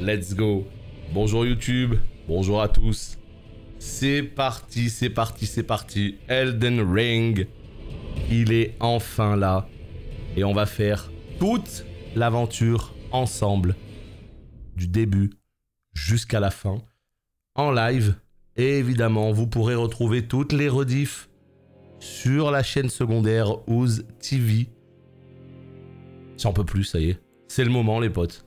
Let's go. Bonjour YouTube, bonjour à tous. C'est parti, c'est parti, c'est parti. Elden Ring, il est enfin là. Et on va faire toute l'aventure ensemble. Du début jusqu'à la fin. En live. Et évidemment, vous pourrez retrouver toutes les rediffs sur la chaîne secondaire Ooze TV. J'en peux plus, ça y est. C'est le moment, les potes.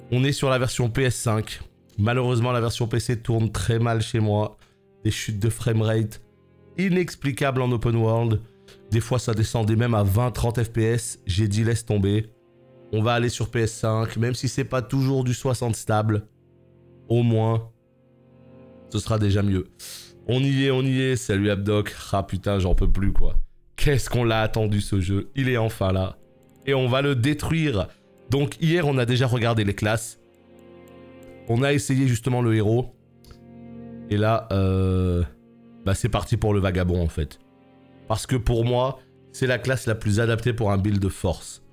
On est sur la version PS5. Malheureusement, la version PC tourne très mal chez moi. Des chutes de framerate inexplicables en open world. Des fois, ça descendait même à 20-30 FPS. J'ai dit laisse tomber. On va aller sur PS5, même si c'est pas toujours du 60 stable. Au moins, ce sera déjà mieux. On y est, on y est. Salut Abdoc. Ah putain, j'en peux plus quoi. Qu'est-ce qu'on l'a attendu ce jeu. Il est enfin là. Et on va le détruire. Donc hier, on a déjà regardé les classes. On a essayé justement le héros. Et là, c'est parti pour le vagabond en fait. Parce que pour moi, c'est la classe la plus adaptée pour un build de force.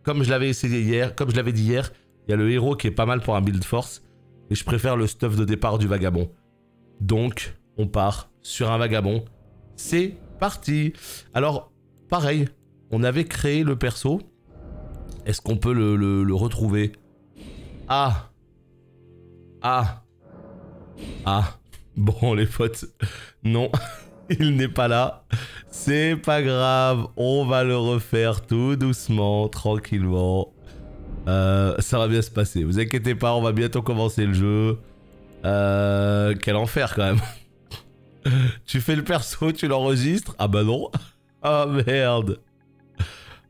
Comme je l'avais essayé hier, comme je l'avais dit hier, il y a le héros qui est pas mal pour un build de force. Et je préfère le stuff de départ du vagabond. Donc, on part sur un vagabond. C'est parti. Alors, pareil, on avait créé le perso. Est-ce qu'on peut le retrouver? Ah. Bon, les potes, non, il n'est pas là. C'est pas grave, on va le refaire tout doucement, tranquillement. Ça va bien se passer, vous inquiétez pas, on va bientôt commencer le jeu. Quel enfer quand même. Tu fais le perso, tu l'enregistres? Ah bah non. Ah merde.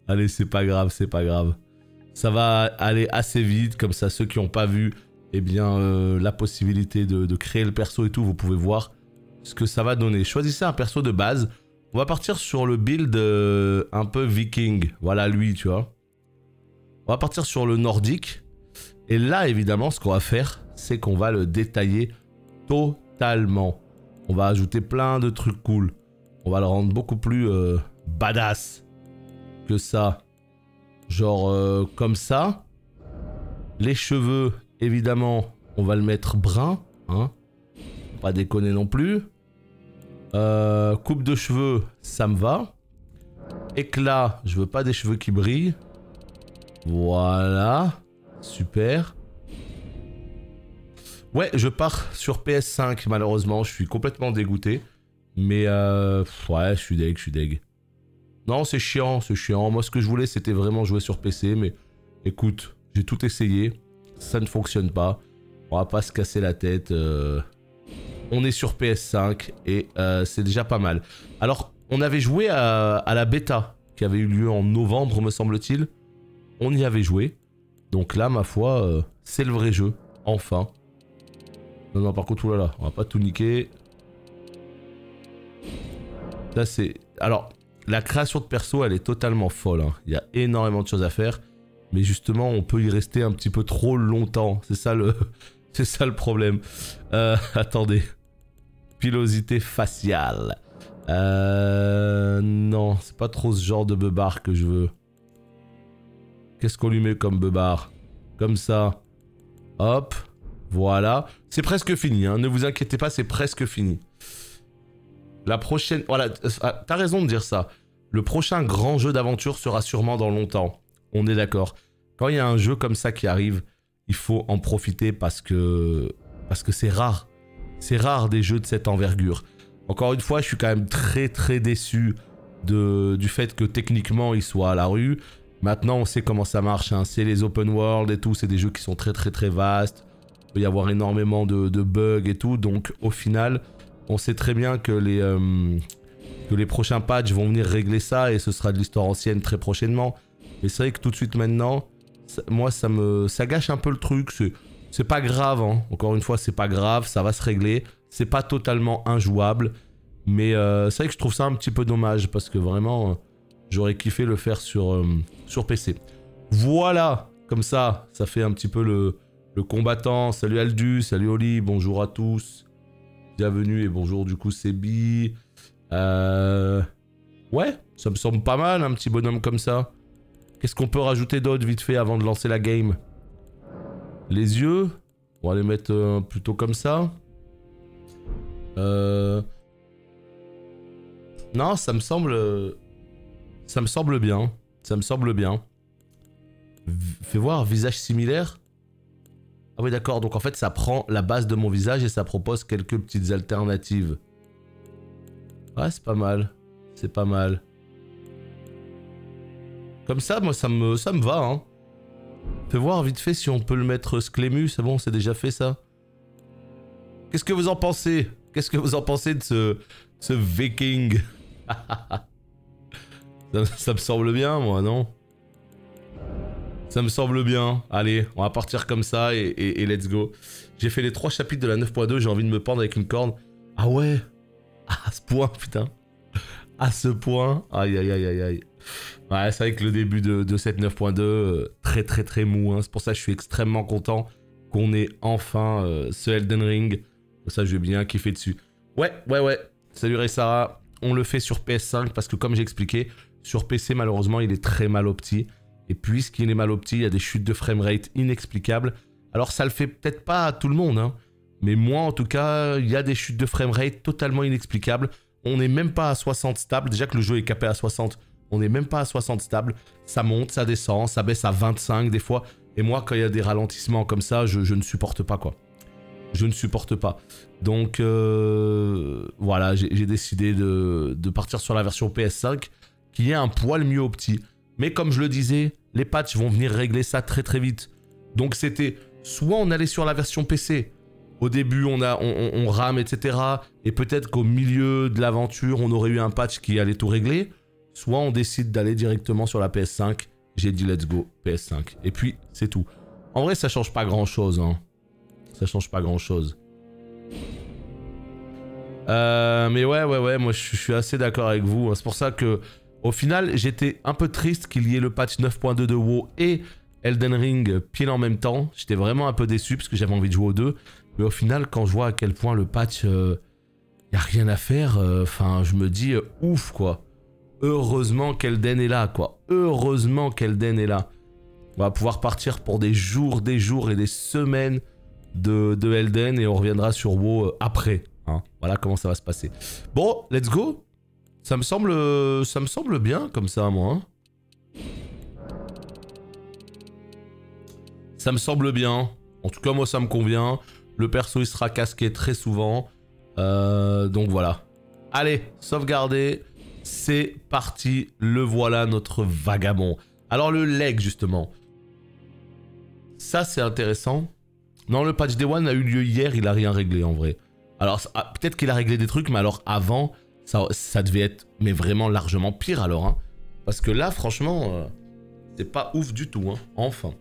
Allez, c'est pas grave, c'est pas grave. Ça va aller assez vite, comme ça ceux qui n'ont pas vu la possibilité de créer le perso et tout, vous pouvez voir ce que ça va donner. Choisissez un perso de base. On va partir sur le build un peu viking. Voilà lui, tu vois. On va partir sur le nordique. Et là, évidemment, ce qu'on va faire, c'est qu'on va le détailler totalement. On va ajouter plein de trucs cool. On va le rendre beaucoup plus badass que ça. Genre comme ça. Les cheveux, évidemment, on va le mettre brun. Hein. Pas déconner non plus. Coupe de cheveux, ça me va. Éclat, je veux pas des cheveux qui brillent. Voilà. Super. Ouais, je pars sur PS5, malheureusement. Je suis complètement dégoûté. Mais ouais, je suis deg. Non, c'est chiant, c'est chiant. Moi, ce que je voulais, c'était vraiment jouer sur PC. Mais écoute, j'ai tout essayé. Ça ne fonctionne pas. On va pas se casser la tête. On est sur PS5 et c'est déjà pas mal. Alors, on avait joué à la bêta qui avait eu lieu en novembre, me semble-t-il. On y avait joué. Donc là, ma foi, c'est le vrai jeu. Enfin. Non, par contre, oulala, on va pas tout niquer. Là, c'est... Alors... La création de perso, elle est totalement folle. Hein. Il y a énormément de choses à faire. Mais justement, on peut y rester un petit peu trop longtemps. C'est ça le, c'est ça le problème. Attendez. Pilosité faciale. Non, c'est pas trop ce genre de beubard que je veux. Qu'est-ce qu'on lui met comme beubard? Comme ça. Hop. Voilà. C'est presque fini. Hein. Ne vous inquiétez pas, c'est presque fini. La prochaine... Voilà, t'as raison de dire ça. Le prochain grand jeu d'aventure sera sûrement dans longtemps. On est d'accord. Quand il y a un jeu comme ça qui arrive, il faut en profiter parce que c'est rare. C'est rare des jeux de cette envergure. Encore une fois, je suis quand même très déçu du fait que techniquement, il soit à la rue. Maintenant, on sait comment ça marche. Hein. C'est les open world et tout. C'est des jeux qui sont très vastes. Il peut y avoir énormément de bugs et tout. Donc, au final... On sait très bien que les prochains patchs vont venir régler ça et ce sera de l'histoire ancienne très prochainement. Mais c'est vrai que tout de suite maintenant, moi ça gâche un peu le truc. C'est pas grave, hein. Encore une fois, c'est pas grave, ça va se régler. C'est pas totalement injouable. Mais c'est vrai que je trouve ça un petit peu dommage parce que vraiment, j'aurais kiffé le faire sur PC. Voilà, comme ça fait un petit peu le combattant. Salut Aldu, salut Oli, bonjour à tous. Bienvenue et bonjour du coup Sébi. Ouais, ça me semble pas mal un petit bonhomme comme ça. Qu'est-ce qu'on peut rajouter d'autre vite fait avant de lancer la game? Les yeux, on va les mettre plutôt comme ça. Non, ça me semble bien. Ça me semble bien. Fais voir, visage similaire. Ah oui, d'accord. Donc en fait, ça prend la base de mon visage et ça propose quelques petites alternatives. Ouais, c'est pas mal. C'est pas mal. Comme ça, moi, ça me va, hein. Fais voir vite fait si on peut le mettre Sclému. C'est bon, c'est déjà fait, ça. Qu'est-ce que vous en pensez? Qu'est-ce que vous en pensez de ce viking? Ça me semble bien, moi, non? Ça me semble bien. Allez, on va partir comme ça et let's go. J'ai fait les 3 chapitres de la 9.2, j'ai envie de me pendre avec une corne. Ah ouais? À ce point, putain. À ce point. Aïe, aïe, aïe, aïe, aïe. Ouais, c'est vrai que le début de cette 9.2, très, très, très mou. Hein. C'est pour ça que je suis extrêmement content qu'on ait enfin ce Elden Ring. Ça, je vais bien kiffer dessus. Ouais. Salut Ray Sarah. On le fait sur PS5 parce que, comme j'ai expliqué, sur PC, malheureusement, il est très mal opti. Et puisqu'il est mal opti, il y a des chutes de framerate inexplicables. Alors, ça le fait peut-être pas à tout le monde, hein. Mais moi, en tout cas, il y a des chutes de framerate totalement inexplicables. On n'est même pas à 60 stable. Déjà que le jeu est capé à 60, on n'est même pas à 60 stable. Ça monte, ça descend, ça baisse à 25 des fois. Et moi, quand il y a des ralentissements comme ça, je ne supporte pas, quoi. Je ne supporte pas. Donc, voilà, j'ai décidé de partir sur la version PS5, qui est un poil mieux opti. Mais comme je le disais, les patchs vont venir régler ça très très vite. Donc c'était, soit on allait sur la version PC, au début on rame, etc. Et peut-être qu'au milieu de l'aventure, on aurait eu un patch qui allait tout régler. Soit on décide d'aller directement sur la PS5. J'ai dit let's go, PS5. Et puis, c'est tout. En vrai, ça change pas grand-chose, hein. Ça change pas grand-chose. Mais ouais, moi je suis assez d'accord avec vous. Hein. C'est pour ça que, au final, j'étais un peu triste qu'il y ait le patch 9.2 de WoW et Elden Ring pile en même temps. J'étais vraiment un peu déçu parce que j'avais envie de jouer aux deux. Mais au final, quand je vois à quel point le patch, y a rien à faire, enfin, je me dis, ouf, quoi. Heureusement qu'Elden est là, quoi. Heureusement qu'Elden est là. On va pouvoir partir pour des jours et des semaines de Elden et on reviendra sur WoW après. Hein. Voilà comment ça va se passer. Bon, let's go. Ça me semble bien comme ça, moi. Hein. Ça me semble bien. En tout cas, moi, ça me convient. Le perso, il sera casqué très souvent. Donc voilà. Allez, sauvegarder. C'est parti. Le voilà, notre vagabond. Alors, le leg, justement. Ça, c'est intéressant. Non, le patch Day One a eu lieu hier. Il a rien réglé, en vrai. Alors, peut-être qu'il a réglé des trucs, mais alors, avant, ça devait être mais vraiment largement pire, alors. Hein. Parce que là, franchement, c'est pas ouf du tout. Hein. Enfin.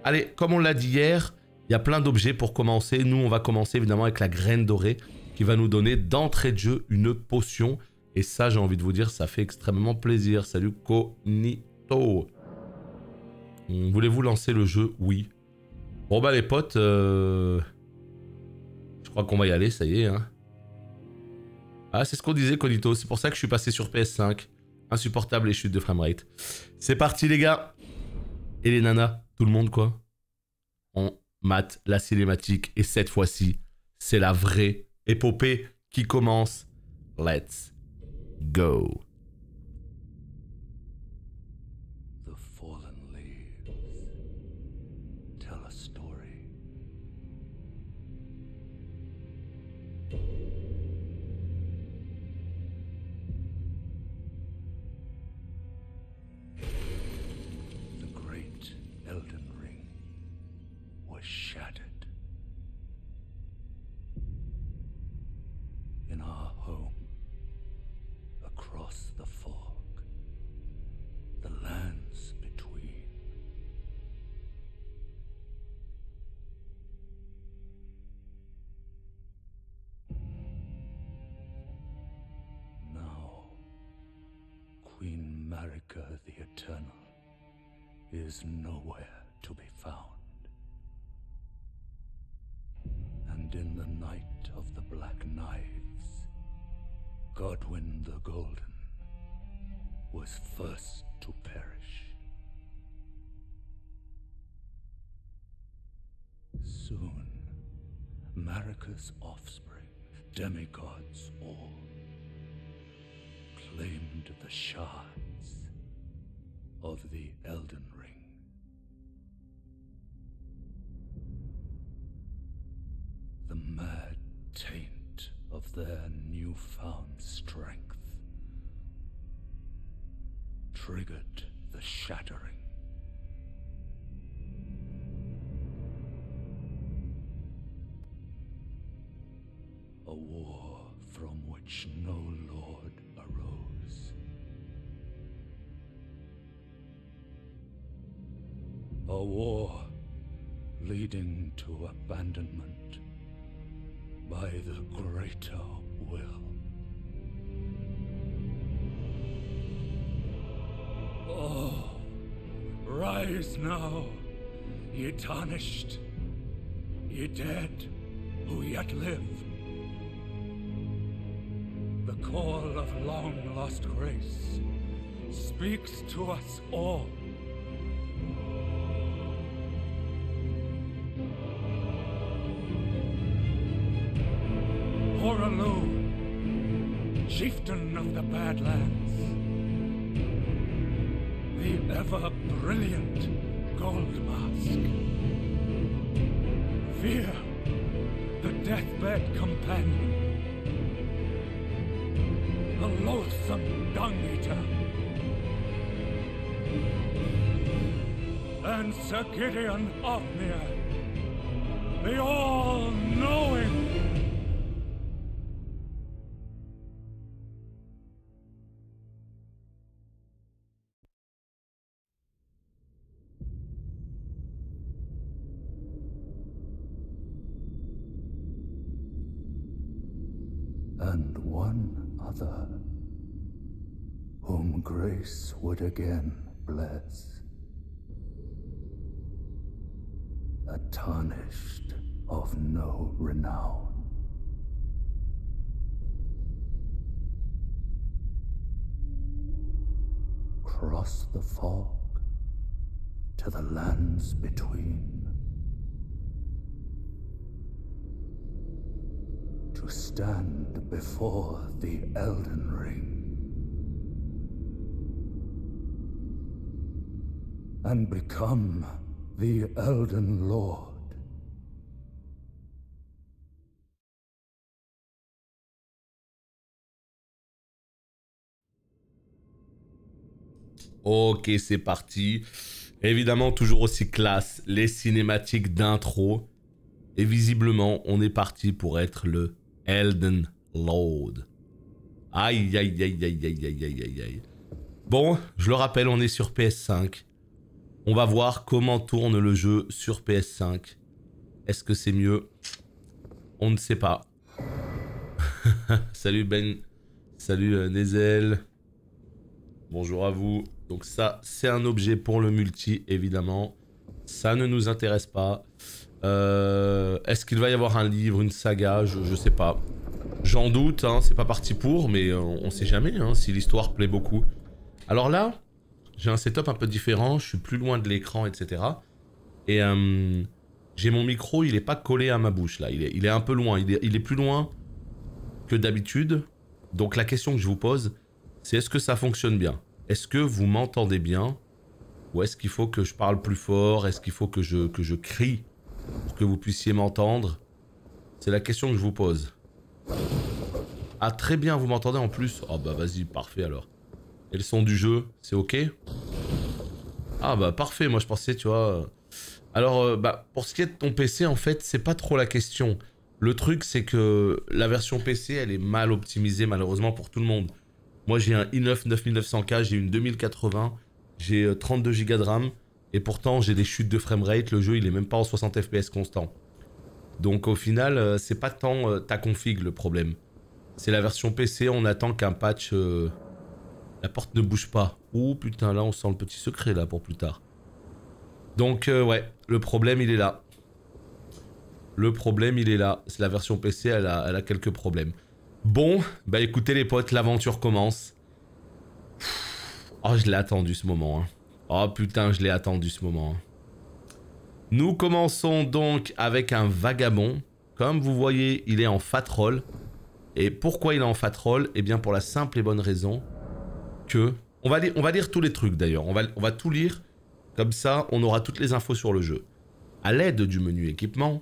Allez, comme on l'a dit hier, il y a plein d'objets pour commencer. Nous, on va commencer évidemment avec la graine dorée qui va nous donner d'entrée de jeu une potion. Et ça, j'ai envie de vous dire, ça fait extrêmement plaisir. Salut Konito. Voulez-vous lancer le jeu? Oui. Bon bah les potes, je crois qu'on va y aller, ça y est. Hein. Ah, c'est ce qu'on disait Konito, c'est pour ça que je suis passé sur PS5. Insupportable les chutes de framerate. C'est parti les gars. Et les nanas, tout le monde quoi. On mate la cinématique et cette fois-ci, c'est la vraie épopée qui commence. Let's go. The fallen leaves tell a story. The great Elden Ring was shattered. In our home, across the fog, the lands between. Now, Queen Marika the Eternal is nowhere to be found. And in the night of the Black Knives, Godwyn the Golden was first to perish. soon, Marika's offspring, demigods all, claimed the shards of the Elden Ring. The mad taint of their newfound strength triggered the shattering. A war from which no lord arose. A war leading to abandonment by the greater will. Oh, rise now, ye tarnished, ye dead who yet live. The call of long-lost grace speaks to us all. Horalu, chieftain of the Badlands, the ever-brilliant Gold Mask, Fear, the deathbed companion, the loathsome Dung-Eater, and Sir Gideon Ofnir, the all-knowing. And one other, whom grace would again bless, a tarnished of no renown. Cross the fog to the lands between, to stand before the Elden Ring and become the Elden Lord. Ok, c'est parti. Évidemment, toujours aussi classe, les cinématiques d'intro. Et visiblement, on est parti pour être le Elden Lord. Aïe, aïe, aïe, aïe, aïe, aïe, aïe, aïe, aïe. Bon, je le rappelle, on est sur PS5. On va voir comment tourne le jeu sur PS5. Est-ce que c'est mieux? On ne sait pas. Salut Ben. Salut Nezel. Bonjour à vous. Donc ça, c'est un objet pour le multi, évidemment. Ça ne nous intéresse pas. Est-ce qu'il va y avoir un livre, une saga? Je sais pas. J'en doute, hein, c'est pas parti pour, mais on sait jamais hein, si l'histoire plaît beaucoup. Alors là, j'ai un setup un peu différent, je suis plus loin de l'écran, etc. Et j'ai mon micro, il est pas collé à ma bouche là, il est un peu loin, il est plus loin que d'habitude. Donc la question que je vous pose, c'est est-ce que ça fonctionne bien? Est-ce que vous m'entendez bien? Ou est-ce qu'il faut que je parle plus fort? Est-ce qu'il faut que je crie pour que vous puissiez m'entendre? C'est la question que je vous pose. Ah très bien, vous m'entendez en plus? Oh bah vas-y, parfait alors. Et le son du jeu, c'est ok? Ah bah parfait, moi je pensais, tu vois... Alors, bah, pour ce qui est de ton PC, en fait, c'est pas trop la question. Le truc, c'est que la version PC, elle est mal optimisée, malheureusement, pour tout le monde. Moi, j'ai un i9 9900K, j'ai une 2080, j'ai 32 Go de RAM, et pourtant, j'ai des chutes de framerate, le jeu, il est même pas en 60 FPS constant. Donc, au final, c'est pas tant ta config, le problème. C'est la version PC, on attend qu'un patch... La porte ne bouge pas. Ouh, putain, là, on sent le petit secret, là, pour plus tard. Donc, ouais, le problème, il est là. Le problème, il est là. C'est la version PC, elle a quelques problèmes. Bon, bah écoutez les potes, l'aventure commence. Oh, je l'ai attendu ce moment. Hein. Oh putain, je l'ai attendu ce moment. Hein. Nous commençons donc avec un vagabond. Comme vous voyez, il est en fat roll. Et pourquoi il est en fat roll? Eh bien pour la simple et bonne raison que... On va lire tous les trucs d'ailleurs. On va tout lire. Comme ça, on aura toutes les infos sur le jeu. À l'aide du menu équipement,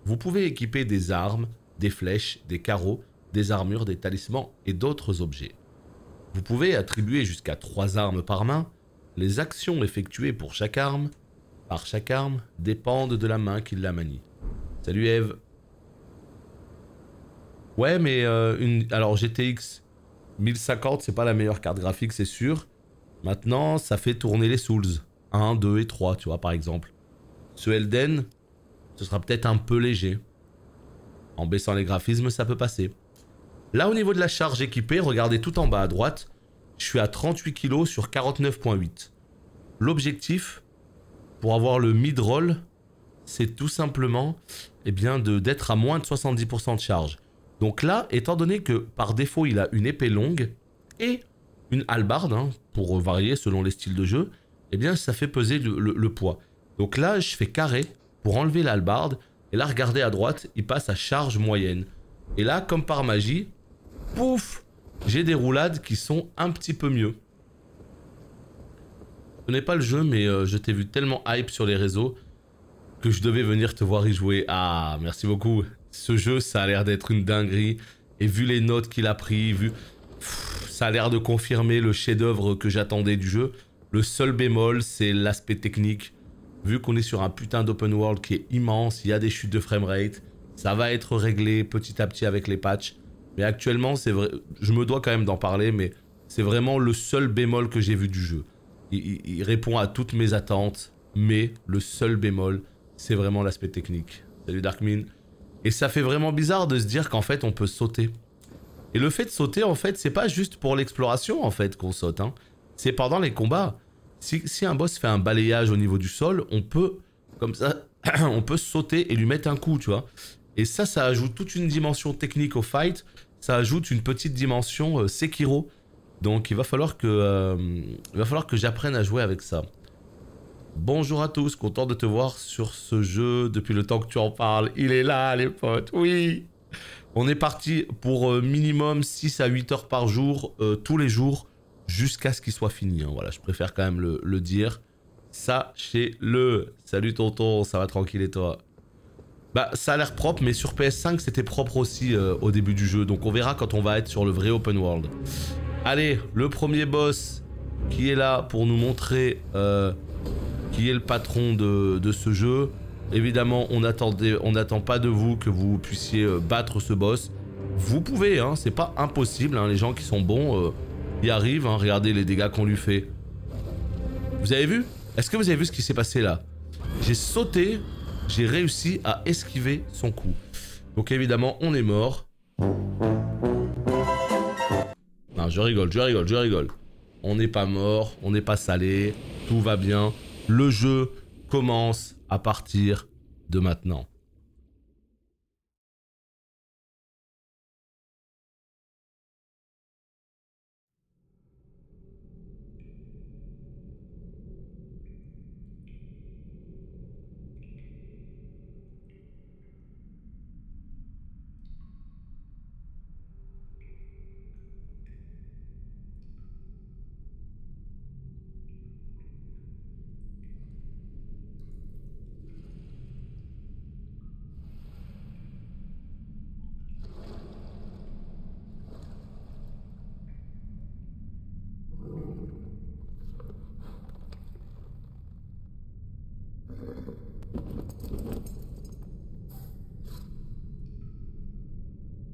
vous pouvez équiper des armes, des flèches, des carreaux, des armures, des talismans et d'autres objets. Vous pouvez attribuer jusqu'à 3 armes par main. Les actions effectuées par chaque arme dépendent de la main qui la manie. Salut Eve. Ouais, mais alors GTX 1050, c'est pas la meilleure carte graphique, c'est sûr. Maintenant, ça fait tourner les Souls. 1, 2 et 3, tu vois, par exemple. Ce Elden, ce sera peut-être un peu léger. En baissant les graphismes, ça peut passer. Là, au niveau de la charge équipée, regardez tout en bas à droite. Je suis à 38 kg sur 49,8. L'objectif, pour avoir le mid-roll, c'est tout simplement eh bien, d'être à moins de 70% de charge. Donc là, étant donné que par défaut, il a une épée longue et une hallebarde, hein, pour varier selon les styles de jeu, eh bien, ça fait peser le poids. Donc là, je fais carré pour enlever la hallebarde. Et là, regardez à droite, il passe à charge moyenne. Et là, comme par magie, pouf, j'ai des roulades qui sont un petit peu mieux. Je connais pas le jeu, mais je t'ai vu tellement hype sur les réseaux que je devais venir te voir y jouer. Ah, merci beaucoup. Ce jeu, ça a l'air d'être une dinguerie. Et vu les notes qu'il a pris, ça a l'air de confirmer le chef-d'œuvre que j'attendais du jeu. Le seul bémol, c'est l'aspect technique. Vu qu'on est sur un putain d'open world qui est immense, il y a des chutes de framerate. Ça va être réglé petit à petit avec les patchs. Mais actuellement, c'est vrai, je me dois quand même d'en parler, mais c'est vraiment le seul bémol que j'ai vu du jeu. Il répond à toutes mes attentes, mais le seul bémol, c'est vraiment l'aspect technique. Salut Darkmin. Et ça fait vraiment bizarre de se dire qu'en fait, on peut sauter. Et le fait de sauter, en fait, c'est pas juste pour l'exploration, en fait, qu'on saute. Hein. C'est pendant les combats. Si un boss fait un balayage au niveau du sol, on peut, comme ça, on peut sauter et lui mettre un coup, tu vois. Et ça ajoute toute une dimension technique au fight. Ça ajoute une petite dimension Sekiro. Donc il va falloir que j'apprenne à jouer avec ça. Bonjour à tous, content de te voir sur ce jeu depuis le temps que tu en parles. Il est là, les potes, oui. On est parti pour minimum 6 à 8 heures par jour, tous les jours, jusqu'à ce qu'il soit fini. Hein. Voilà, je préfère quand même le dire. Sachez-le. Salut tonton, ça va tranquille et toi? Bah, ça a l'air propre, mais sur PS5, c'était propre aussi au début du jeu. Donc on verra quand on va être sur le vrai open world. Allez, le premier boss qui est là pour nous montrer qui est le patron de ce jeu. Évidemment, on n'attend pas de vous que vous puissiez battre ce boss. Vous pouvez, hein, c'est pas impossible. Hein, les gens qui sont bons y arrivent. Hein, regardez les dégâts qu'on lui fait. Vous avez vu? Est-ce que vous avez vu ce qui s'est passé là? J'ai sauté, j'ai réussi à esquiver son coup. Donc évidemment, on est mort. Non, je rigole. On n'est pas mort, on n'est pas salé, tout va bien. Le jeu commence à partir de maintenant.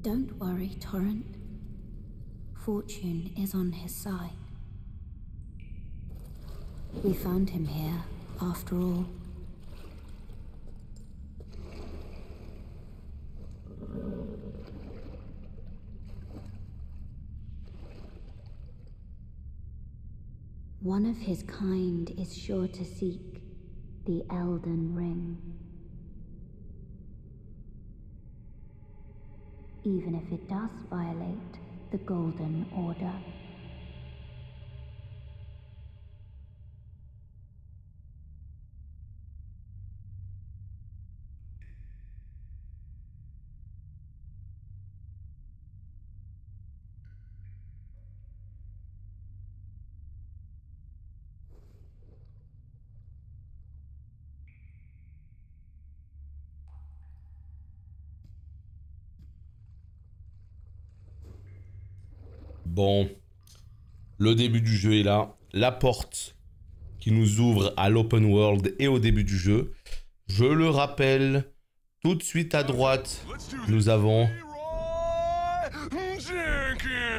Don't worry, Torrent. Fortune is on his side. We found him here, after all. One of his kind is sure to seek the Elden Ring. Even if it does violate the Golden Order. Bon, le début du jeu est là. La porte qui nous ouvre à l'open world et au début du jeu. Je le rappelle, tout de suite à droite, nous avons...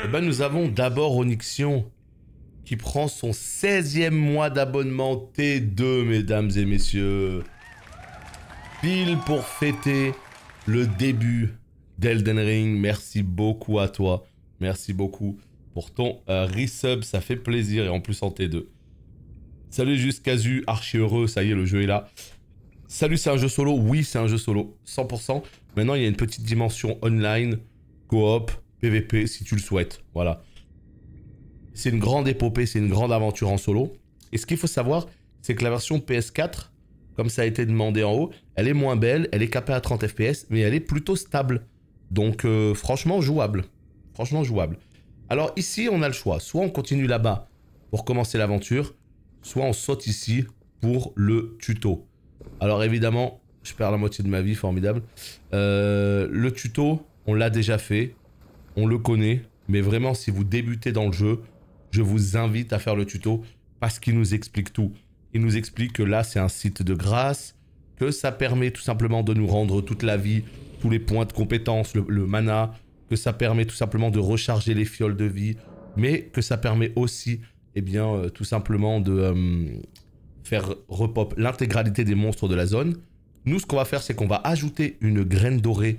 Eh ben, nous avons d'abord Onyxion qui prend son 16e mois d'abonnement T2, mesdames et messieurs. Pile pour fêter le début d'Elden Ring. Merci beaucoup à toi. Merci beaucoup pour ton resub, ça fait plaisir et en plus en T2. Salut Juscasu, archi heureux, ça y est, le jeu est là. Salut, c'est un jeu solo? Oui, c'est un jeu solo, 100%. Maintenant, il y a une petite dimension online, coop, PVP, si tu le souhaites. Voilà. C'est une grande épopée, c'est une grande aventure en solo. Et ce qu'il faut savoir, c'est que la version PS4, comme ça a été demandé en haut, elle est moins belle, elle est capée à 30 FPS, mais elle est plutôt stable. Donc, franchement, jouable. Franchement, jouable. Alors ici, on a le choix. Soit on continue là-bas pour commencer l'aventure, soit on saute ici pour le tuto. Alors évidemment, je perds la moitié de ma vie, formidable. Le tuto, on l'a déjà fait, on le connaît, mais vraiment si vous débutez dans le jeu, je vous invite à faire le tuto parce qu'il nous explique tout. Il nous explique que là c'est un site de grâce, que ça permet tout simplement de nous rendre toute la vie, tous les points de compétence, le mana, que ça permet tout simplement de recharger les fioles de vie, mais que ça permet aussi, eh bien, tout simplement de... faire repop l'intégralité des monstres de la zone. Nous, ce qu'on va faire, c'est qu'on va ajouter une graine dorée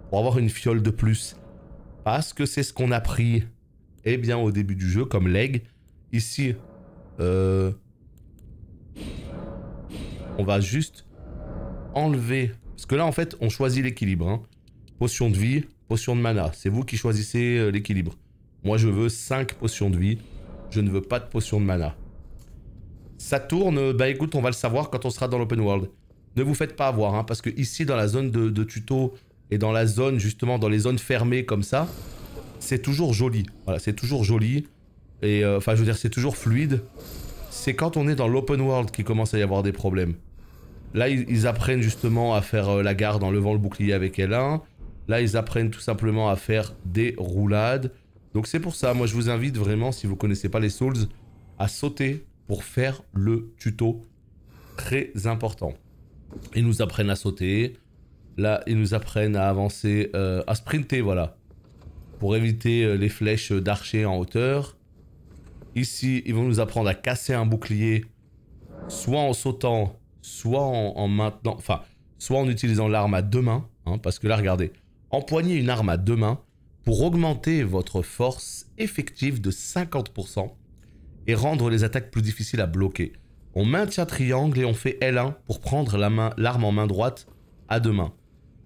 pour avoir une fiole de plus. Parce que c'est ce qu'on a pris, eh bien, au début du jeu, comme leg. Ici, on va juste enlever... Parce que là, en fait, on choisit l'équilibre. Hein. Potion de vie, potion de mana. C'est vous qui choisissez l'équilibre. Moi, je veux 5 potions de vie. Je ne veux pas de potion de mana. Ça tourne, bah écoute, on va le savoir quand on sera dans l'open world. Ne vous faites pas avoir, hein, parce que ici, dans la zone de tuto et dans la zone, justement, dans les zones fermées comme ça, c'est toujours joli. Voilà, c'est toujours joli. Et enfin, je veux dire, c'est toujours fluide. C'est quand on est dans l'open world qu'il commence à y avoir des problèmes. Là, ils apprennent justement à faire la garde en levant le bouclier avec L1. Là, ils apprennent tout simplement à faire des roulades. Donc c'est pour ça, moi, je vous invite vraiment, si vous connaissez pas les Souls, à sauter pour faire le tuto. Très important. Ils nous apprennent à sauter. Là, ils nous apprennent à avancer, à sprinter, voilà. Pour éviter les flèches d'archer en hauteur. Ici, ils vont nous apprendre à casser un bouclier, soit en sautant, soit en maintenant, enfin, soit en utilisant l'arme à deux mains, hein, parce que là, regardez, empoignez une arme à deux mains pour augmenter votre force effective de 50% et rendre les attaques plus difficiles à bloquer. On maintient triangle et on fait L1 pour prendre l'arme en main droite à deux mains.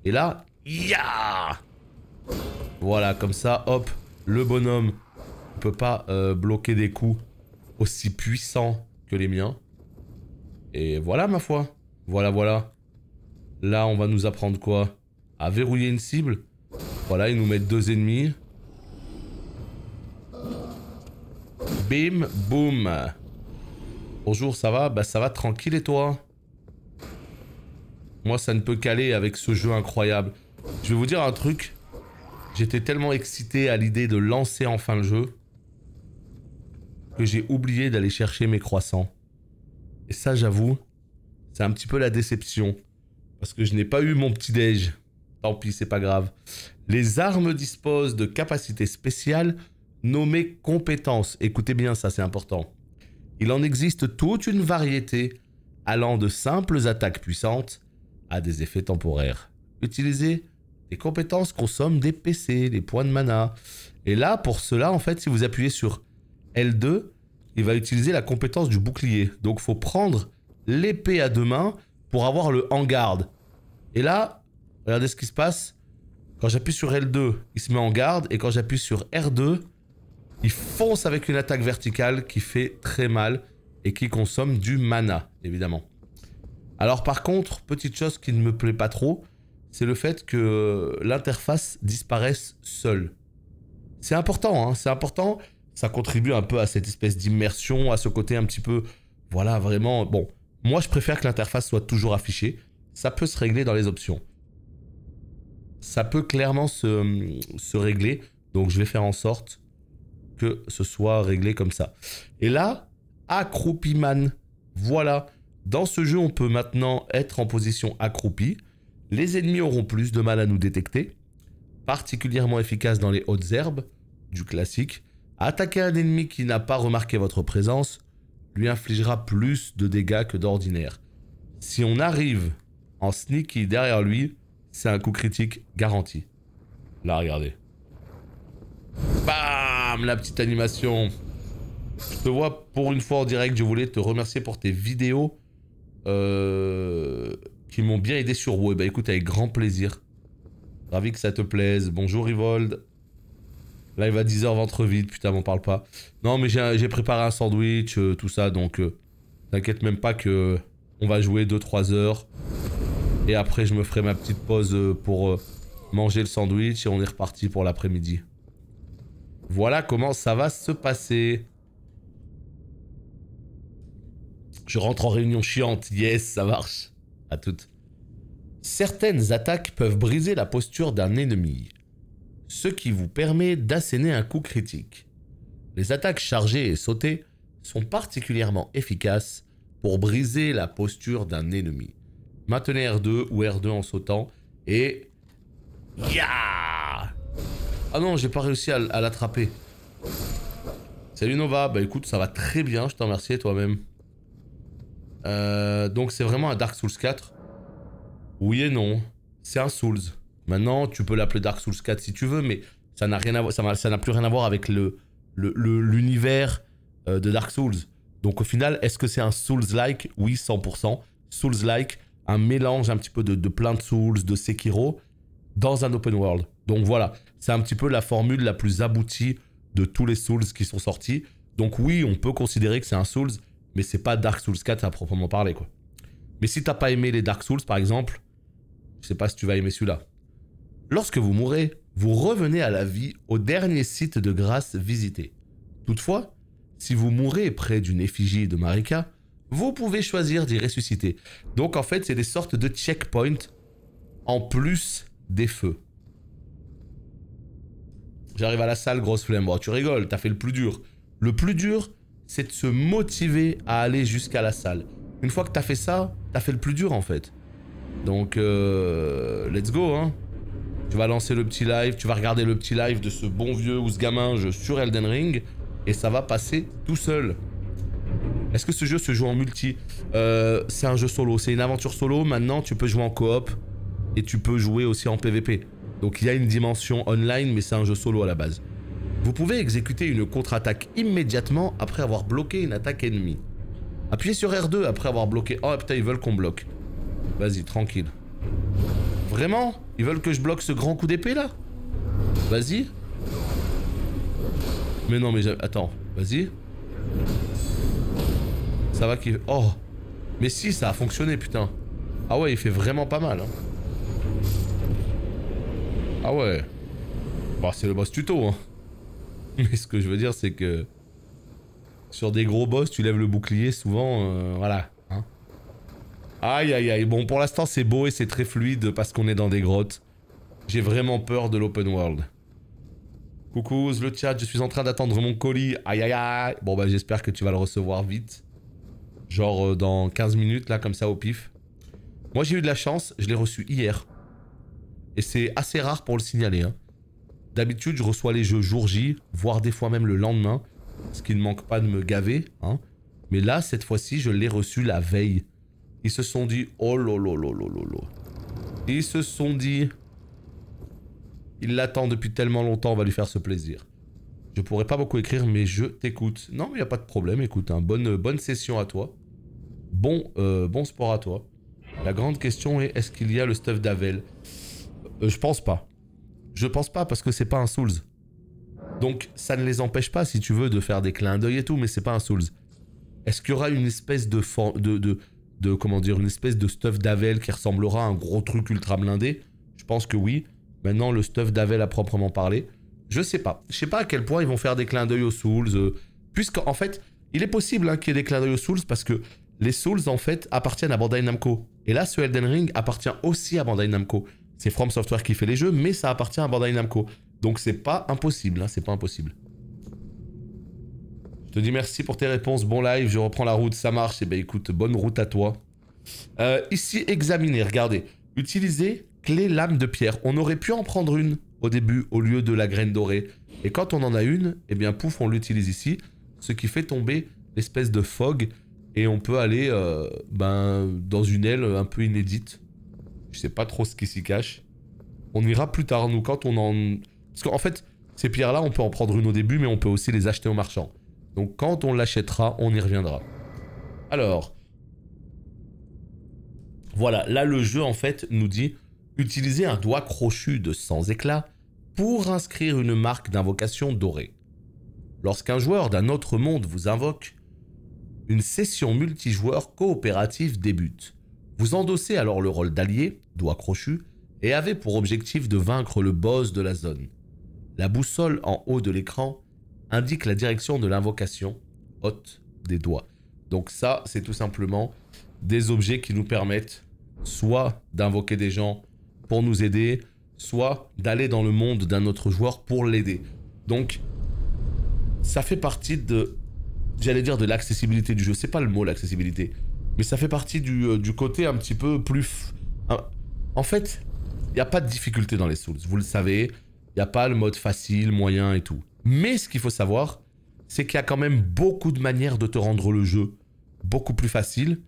Et là, ya! Voilà, comme ça, hop, le bonhomme ne peut pas bloquer des coups aussi puissants que les miens. Et voilà, ma foi. Voilà, voilà. Là, on va nous apprendre quoi? À verrouiller une cible. Voilà, ils nous mettent deux ennemis. Bim, boum. Bonjour, ça va? Bah ça va tranquille et toi? Moi, ça ne peut qu'aller avec ce jeu incroyable. Je vais vous dire un truc. J'étais tellement excité à l'idée de lancer enfin le jeu que j'ai oublié d'aller chercher mes croissants. Et ça, j'avoue, c'est un petit peu la déception. Parce que je n'ai pas eu mon petit-déj. Tant pis, c'est pas grave. Les armes disposent de capacités spéciales nommées compétences. Écoutez bien, ça c'est important. Il en existe toute une variété allant de simples attaques puissantes à des effets temporaires. Utiliser des compétences consomment des PC, des points de mana. Et là, pour cela, en fait, si vous appuyez sur L2, il va utiliser la compétence du bouclier. Donc, il faut prendre l'épée à deux mains pour avoir le en garde. Et là, regardez ce qui se passe. Quand j'appuie sur L2, il se met en garde. Et quand j'appuie sur R2, il fonce avec une attaque verticale qui fait très mal et qui consomme du mana, évidemment. Alors par contre, petite chose qui ne me plaît pas trop, c'est le fait que l'interface disparaisse seule. C'est important, hein, c'est important. Ça contribue un peu à cette espèce d'immersion, à ce côté un petit peu... Voilà, vraiment... Bon, moi je préfère que l'interface soit toujours affichée. Ça peut se régler dans les options. Ça peut clairement se régler. Donc je vais faire en sorte que ce soit réglé comme ça. Et là, accroupiman. Voilà. Dans ce jeu, on peut maintenant être en position accroupie. Les ennemis auront plus de mal à nous détecter. Particulièrement efficace dans les hautes herbes, du classique. Attaquer un ennemi qui n'a pas remarqué votre présence lui infligera plus de dégâts que d'ordinaire. Si on arrive en sneaky derrière lui, c'est un coup critique garanti. Là, regardez. Bam! La petite animation. Je te vois pour une fois en direct, je voulais te remercier pour tes vidéos qui m'ont bien aidé sur WoW. Bah écoute, avec grand plaisir. Ravi que ça te plaise. Bonjour Rivold. Live à 10h, ventre vide, putain, m'en parle pas. Non, mais j'ai préparé un sandwich, tout ça, donc t'inquiète même pas que on va jouer 2-3 heures. Et après, je me ferai ma petite pause pour manger le sandwich et on est reparti pour l'après-midi. Voilà comment ça va se passer. Je rentre en réunion chiante, yes, ça marche. À toutes. Certaines attaques peuvent briser la posture d'un ennemi, ce qui vous permet d'asséner un coup critique. Les attaques chargées et sautées sont particulièrement efficaces pour briser la posture d'un ennemi. Maintenez R2 ou R2 en sautant et... Ya! Ah non, j'ai pas réussi à l'attraper. Salut Nova, bah écoute, ça va très bien, je t'en remercie toi-même. Donc c'est vraiment un Dark Souls 4. Oui et non, c'est un Souls. Maintenant, tu peux l'appeler Dark Souls 4 si tu veux, mais ça n'a rien à voir, ça n'a plus rien à voir avec l'univers de Dark Souls. Donc au final, est-ce que c'est un Souls-like? Oui, 100%. Souls-like, un mélange un petit peu de plein de Souls, de Sekiro, dans un open world. Donc voilà, c'est un petit peu la formule la plus aboutie de tous les Souls qui sont sortis. Donc oui, on peut considérer que c'est un Souls, mais c'est pas Dark Souls 4 à proprement parler, quoi. Mais si t'as pas aimé les Dark Souls, par exemple, je sais pas si tu vas aimer celui-là. Lorsque vous mourrez, vous revenez à la vie au dernier site de grâce visité. Toutefois, si vous mourrez près d'une effigie de Marika, vous pouvez choisir d'y ressusciter. Donc en fait, c'est des sortes de checkpoints en plus des feux. J'arrive à la salle, grosse flemme. Bon, tu rigoles, t'as fait le plus dur. Le plus dur, c'est de se motiver à aller jusqu'à la salle. Une fois que t'as fait ça, t'as fait le plus dur en fait. Donc, let's go, hein. Tu vas lancer le petit live, tu vas regarder le petit live de ce bon vieux Ousgaminge sur Elden Ring, et ça va passer tout seul. Est-ce que ce jeu se joue en multi? C'est un jeu solo, c'est une aventure solo. Maintenant, tu peux jouer en coop, et tu peux jouer aussi en PVP. Donc il y a une dimension online, mais c'est un jeu solo à la base. Vous pouvez exécuter une contre-attaque immédiatement après avoir bloqué une attaque ennemie. Appuyez sur R2 après avoir bloqué... Oh putain, ils veulent qu'on bloque. Vas-y, tranquille. Vraiment? Ils veulent que je bloque ce grand coup d'épée là? Vas-y. Mais non, mais... Attends, vas-y. Ça va qu'il... Oh. Mais si, ça a fonctionné, putain. Ah ouais, il fait vraiment pas mal, hein. Ah ouais. Bah, c'est le boss tuto, hein. Mais ce que je veux dire, c'est que... Sur des gros boss, tu lèves le bouclier, souvent, voilà. Hein. Aïe, aïe, aïe. Bon, pour l'instant, c'est beau et c'est très fluide parce qu'on est dans des grottes. J'ai vraiment peur de l'open world. Coucou, le chat, je suis en train d'attendre mon colis. Aïe, aïe, aïe. Bon, bah, j'espère que tu vas le recevoir vite. Genre dans 15 minutes, là, comme ça, au pif. Moi, j'ai eu de la chance, je l'ai reçu hier. Et c'est assez rare pour le signaler, hein. D'habitude, je reçois les jeux jour J, voire des fois même le lendemain. Ce qui ne manque pas de me gaver, hein. Mais là, cette fois-ci, je l'ai reçu la veille. Ils se sont dit, oh lolo. Ils se sont dit, il l'attend depuis tellement longtemps, on va lui faire ce plaisir. Je pourrais pas beaucoup écrire, mais je t'écoute. Non, mais y a pas de problème, écoute, hein, bonne session à toi. Bon sport à toi. La grande question est, est-ce qu'il y a le stuff d'Avel? Je pense pas. Je pense pas parce que c'est pas un Souls. Donc ça ne les empêche pas, si tu veux, de faire des clins d'œil et tout, mais c'est pas un Souls. Est-ce qu'il y aura une espèce comment dire, une espèce de stuff d'Avel qui ressemblera à un gros truc ultra blindé? Je pense que oui. Maintenant, le stuff d'Avel à proprement parler, je sais pas. Je sais pas à quel point ils vont faire des clins d'œil aux Souls, puisqu'en fait, il est possible hein, qu'il y ait des clins d'œil aux Souls parce que les Souls, en fait, appartiennent à Bandai Namco. Et là, ce Elden Ring appartient aussi à Bandai Namco. C'est From Software qui fait les jeux, mais ça appartient à Bandai Namco. Donc c'est pas impossible, hein, c'est pas impossible. te dis merci pour tes réponses. Bon live, je reprends la route, ça marche. Eh ben écoute, bonne route à toi. Ici, examiner, regardez. Utiliser clé lame de pierre. On aurait pu en prendre une au début au lieu de la graine dorée. Et quand on en a une, eh bien pouf, on l'utilise ici. Ce qui fait tomber l'espèce de fog. Et on peut aller dans une aile un peu inédite. Je sais pas trop ce qui s'y cache. On ira plus tard, nous, quand on en... Parce qu'en fait, ces pierres-là, on peut en prendre une au début, mais on peut aussi les acheter au marchand. Donc quand on l'achètera, on y reviendra. Alors... Voilà, là le jeu, en fait, nous dit... Utilisez un doigt crochu de 100 éclats pour inscrire une marque d'invocation dorée. Lorsqu'un joueur d'un autre monde vous invoque, une session multijoueur coopérative débute. Vous endossez alors le rôle d'allié, doigt crochu, et avez pour objectif de vaincre le boss de la zone. La boussole en haut de l'écran indique la direction de l'invocation, haute des doigts. Donc ça, c'est tout simplement des objets qui nous permettent soit d'invoquer des gens pour nous aider, soit d'aller dans le monde d'un autre joueur pour l'aider. Donc, ça fait partie de... J'allais dire de l'accessibilité du jeu. C'est pas le mot, l'accessibilité. Mais ça fait partie du côté un petit peu plus... En fait, il n'y a pas de difficulté dans les Souls. Vous le savez, il n'y a pas le mode facile, moyen et tout. Mais ce qu'il faut savoir, c'est qu'il y a quand même beaucoup de manières de te rendre le jeu beaucoup plus facile.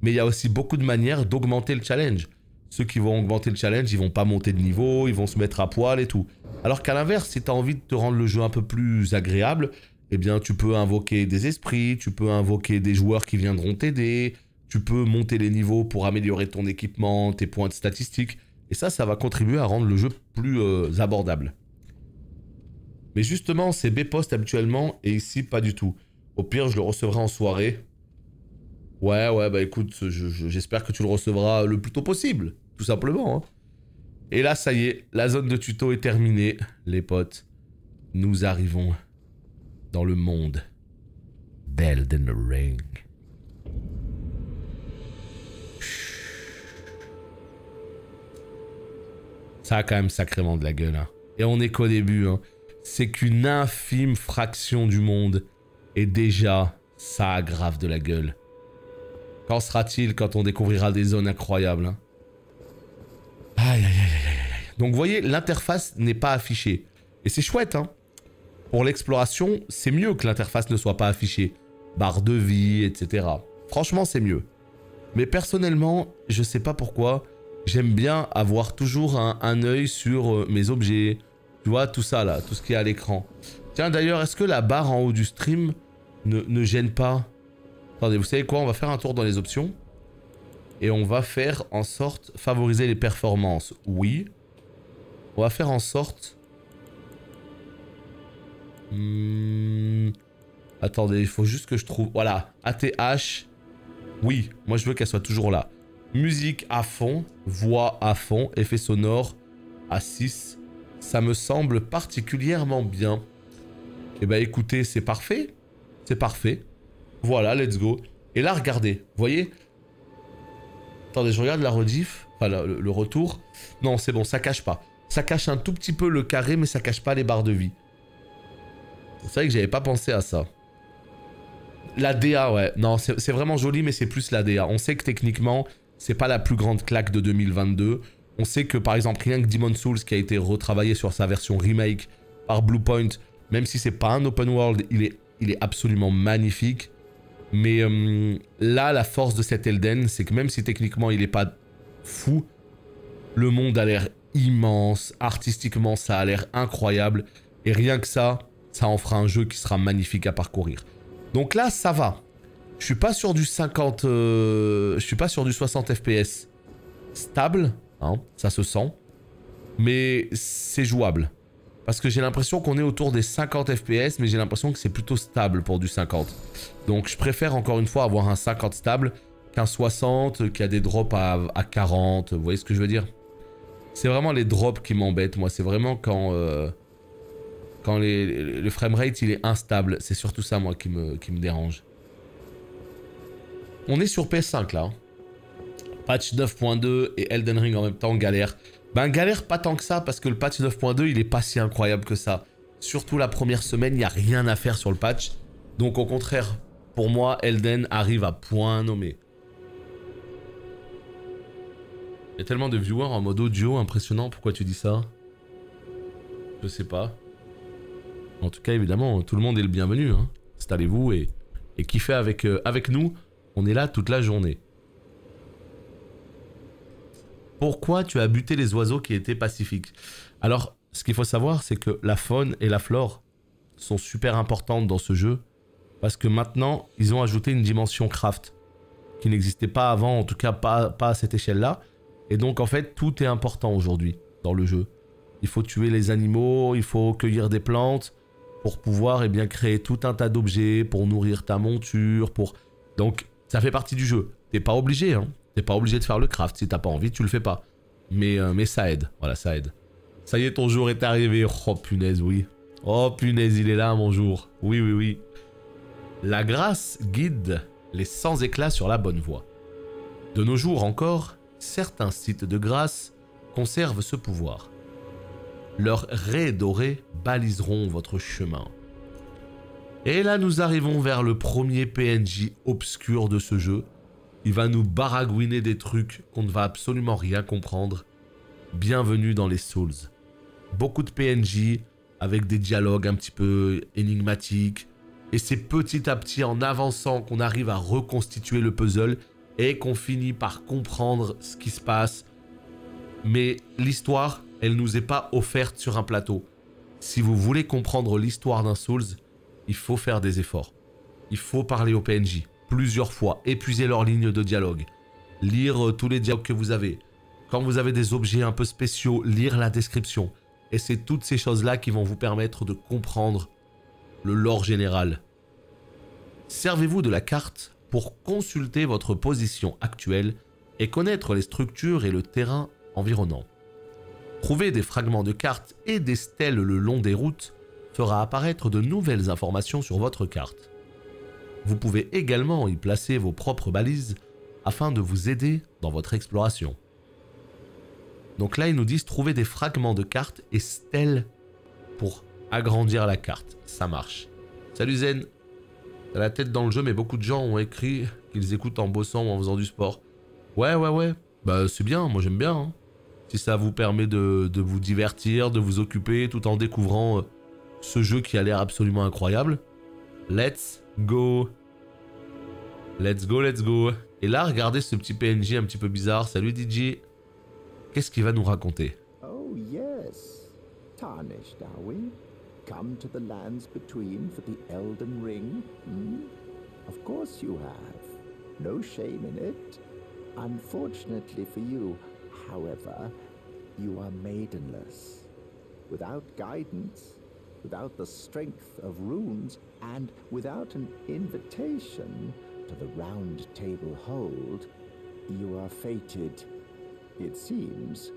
Mais il y a aussi beaucoup de manières d'augmenter le challenge. Ceux qui vont augmenter le challenge, ils vont pas monter de niveau, ils vont se mettre à poil et tout. Alors qu'à l'inverse, si tu as envie de te rendre le jeu un peu plus agréable, eh bien tu peux invoquer des esprits, tu peux invoquer des joueurs qui viendront t'aider, tu peux monter les niveaux pour améliorer ton équipement, tes points de statistiques. Et ça va contribuer à rendre le jeu plus abordable. Mais justement, c'est B-Post habituellement, et ici, pas du tout. Au pire, je le recevrai en soirée. Ouais, bah écoute, j'espère que tu le recevras le plus tôt possible, tout simplement. Hein. Et là, ça y est, la zone de tuto est terminée, les potes. Nous arrivons dans le monde d'Elden Ring. Ça a quand même sacrément de la gueule. Hein. Et on est qu'au début. Hein. C'est qu'une infime fraction du monde. Et déjà, ça a grave de la gueule. Qu'en sera-t-il quand on découvrira des zones incroyables hein? Aïe, aïe, aïe, aïe, aïe. Donc vous voyez, l'interface n'est pas affichée. Et c'est chouette, hein. Pour l'exploration, c'est mieux que l'interface ne soit pas affichée. Barre de vie, etc. Franchement, c'est mieux. Mais personnellement, je sais pas pourquoi, j'aime bien avoir toujours un œil sur mes objets. Tu vois, tout ça là, tout ce qu'il y a à l'écran. Tiens, d'ailleurs, est-ce que la barre en haut du stream ne gêne pas? Attendez, vous savez quoi? On va faire un tour dans les options. Et on va faire en sorte... Favoriser les performances. Oui. On va faire en sorte... Attendez, il faut juste que je trouve... Voilà. ATH. Oui, moi je veux qu'elle soit toujours là. Musique à fond. Voix à fond. Effet sonore à 6. Ça me semble particulièrement bien. Eh ben écoutez, c'est parfait. C'est parfait. Voilà, let's go. Et là, regardez. Vous voyez? Attendez, je regarde la rediff. Enfin, le retour. Non, c'est bon, ça cache pas. Ça cache un tout petit peu le carré, mais ça cache pas les barres de vie. C'est vrai que j'avais pas pensé à ça. La DA, ouais. Non, c'est vraiment joli, mais c'est plus la DA. On sait que techniquement, c'est pas la plus grande claque de 2022. On sait que, par exemple, rien que Demon's Souls, qui a été retravaillé sur sa version remake par Bluepoint, même si c'est pas un open world, il est absolument magnifique. Mais là, la force de cet Elden, c'est que même si techniquement il est pas fou, le monde a l'air immense, artistiquement ça a l'air incroyable, et rien que ça en fera un jeu qui sera magnifique à parcourir. Donc là, ça va. Je suis pas sur du 50... je suis pas sur du 60 FPS stable, hein, ça se sent, mais c'est jouable. Parce que j'ai l'impression qu'on est autour des 50 FPS, mais j'ai l'impression que c'est plutôt stable pour du 50. Donc je préfère encore une fois avoir un 50 stable qu'un 60 qui a des drops à 40. Vous voyez ce que je veux dire? C'est vraiment les drops qui m'embêtent, moi. C'est vraiment quand le framerate il est instable. C'est surtout ça, moi, qui me dérange. On est sur PS5 là. Hein. Patch 9.2 et Elden Ring en même temps, galère. Ben galère pas tant que ça parce que le patch 9.2 il est pas si incroyable que ça. Surtout la première semaine, il n'y a rien à faire sur le patch. Donc au contraire, pour moi, Elden arrive à point nommé. Il y a tellement de viewers en mode audio, impressionnant, pourquoi tu dis ça? Je sais pas. En tout cas, évidemment, tout le monde est le bienvenu. Hein. Installez-vous et kiffez avec nous. On est là toute la journée. Pourquoi tu as buté les oiseaux qui étaient pacifiques? Alors, ce qu'il faut savoir, c'est que la faune et la flore sont super importantes dans ce jeu. Parce que maintenant, ils ont ajouté une dimension craft qui n'existait pas avant, en tout cas pas à cette échelle-là. Et donc, en fait, tout est important aujourd'hui dans le jeu. Il faut tuer les animaux, il faut cueillir des plantes pour pouvoir bien, créer tout un tas d'objets, pour nourrir ta monture, pour... Donc, ça fait partie du jeu. T'es pas obligé, hein. T'es pas obligé de faire le craft. Si t'as pas envie, tu le fais pas. Mais ça aide. Voilà, ça aide. Ça y est, ton jour est arrivé. Oh, punaise, oui. Oh, punaise, il est là, mon jour. Oui, oui, oui. La grâce guide les sans éclats sur la bonne voie. De nos jours encore, certains sites de grâce conservent ce pouvoir. Leurs raies dorées baliseront votre chemin. Et là, nous arrivons vers le premier PNJ obscur de ce jeu. Il va nous baragouiner des trucs qu'on ne va absolument rien comprendre. Bienvenue dans les Souls. Beaucoup de PNJ avec des dialogues un petit peu énigmatiques. Et c'est petit à petit en avançant qu'on arrive à reconstituer le puzzle et qu'on finit par comprendre ce qui se passe. Mais l'histoire, elle nous est pas offerte sur un plateau. Si vous voulez comprendre l'histoire d'un Souls, il faut faire des efforts. Il faut parler aux PNJ plusieurs fois, épuiser leurs lignes de dialogue, lire tous les dialogues que vous avez. Quand vous avez des objets un peu spéciaux, lire la description. Et c'est toutes ces choses-là qui vont vous permettre de comprendre le lore général. Servez-vous de la carte pour consulter votre position actuelle et connaître les structures et le terrain environnant. Trouver des fragments de cartes et des stèles le long des routes fera apparaître de nouvelles informations sur votre carte. Vous pouvez également y placer vos propres balises afin de vous aider dans votre exploration. Donc là, ils nous disent trouver des fragments de cartes et stèles pour agrandir la carte. Ça marche. Salut Zen. T'as la tête dans le jeu, mais beaucoup de gens ont écrit qu'ils écoutent en bossant ou en faisant du sport. Ouais. Bah c'est bien, moi j'aime bien. Hein. Si ça vous permet de vous divertir, de vous occuper tout en découvrant ce jeu qui a l'air absolument incroyable. Let's go. Let's go. Et là, regardez ce petit PNJ un petit peu bizarre. Salut DJ. Qu'est-ce qu'il va nous raconter? Oh yes. Tarnished, are we? Come to the lands between for the Elden Ring? Hmm? Of course you have. No shame in it. Unfortunately for you, however, you are maidenless. Without guidance, without the strength of runes, and without an invitation to the Round Table Hold, you are fated, it seems,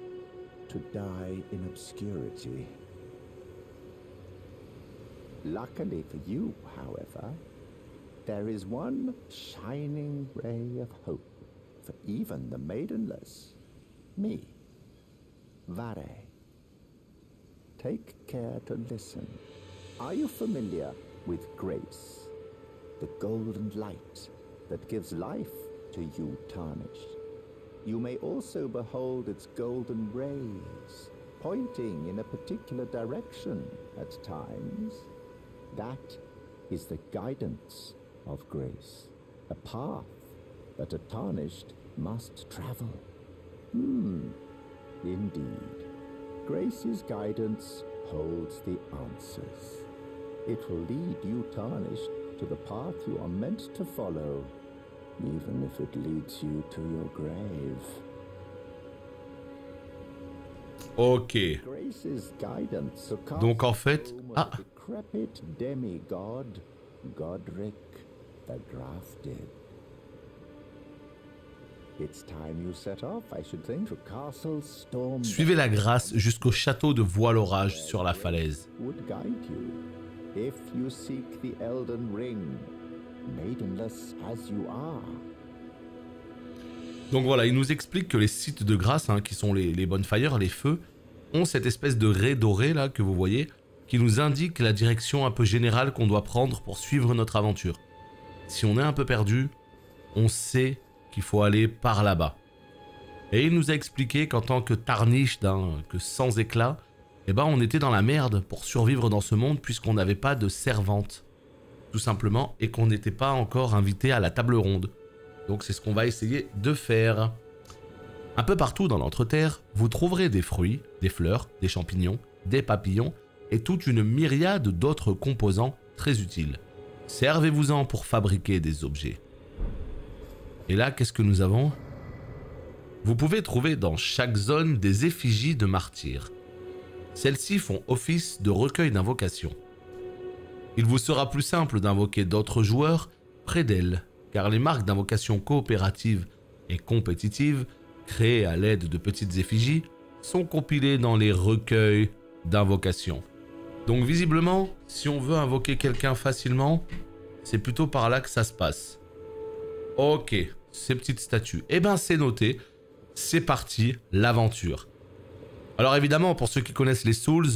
to die in obscurity. Luckily for you, however, there is one shining ray of hope for even the maidenless. Me, Vare. Take care to listen. Are you familiar with grace? The golden light that gives life to you tarnished. You may also behold its golden rays, pointing in a particular direction at times. That is the guidance of grace, a path that a tarnished must travel. Indeed. Grace's guidance holds the answers. It will lead you tarnished to the path you are meant to follow, even if it leads you to your grave. Ok. Grace's guidance Donc en fait... Ah, decrepit demigod, Godric the Grafted. It's time you set off, I should think, to Castle Storm. suivez la grâce jusqu'au château de Voile-Orage sur la falaise. Would guide you if you seek the Elden Ring, maidenless as you are. Donc voilà, il nous explique que les sites de grâce, hein, qui sont les bonfires, les feux, ont cette espèce de raie dorée là que vous voyez. qui nous indique la direction un peu générale qu'on doit prendre pour suivre notre aventure. Si on est un peu perdu, on sait qu'il faut aller par là-bas. Et il nous a expliqué qu'en tant que tarnished, que sans éclat, eh ben on était dans la merde pour survivre dans ce monde puisqu'on n'avait pas de servante, tout simplement, et qu'on n'était pas encore invité à la table ronde. Donc c'est ce qu'on va essayer de faire. Un peu partout dans l'Entreterre, vous trouverez des fruits, des fleurs, des champignons, des papillons et toute une myriade d'autres composants très utiles. Servez-vous-en pour fabriquer des objets. Et là, qu'est-ce que nous avons? Vous pouvez trouver dans chaque zone des effigies de martyrs. Celles-ci font office de recueil d'invocation. Il vous sera plus simple d'invoquer d'autres joueurs près d'elles, car les marques d'invocation coopératives et compétitives, créées à l'aide de petites effigies, sont compilées dans les recueils d'invocation. Donc visiblement, si on veut invoquer quelqu'un facilement, c'est plutôt par là que ça se passe. Ok, ces petites statues. Eh ben c'est noté, c'est parti, l'aventure. Alors évidemment, pour ceux qui connaissent les Souls,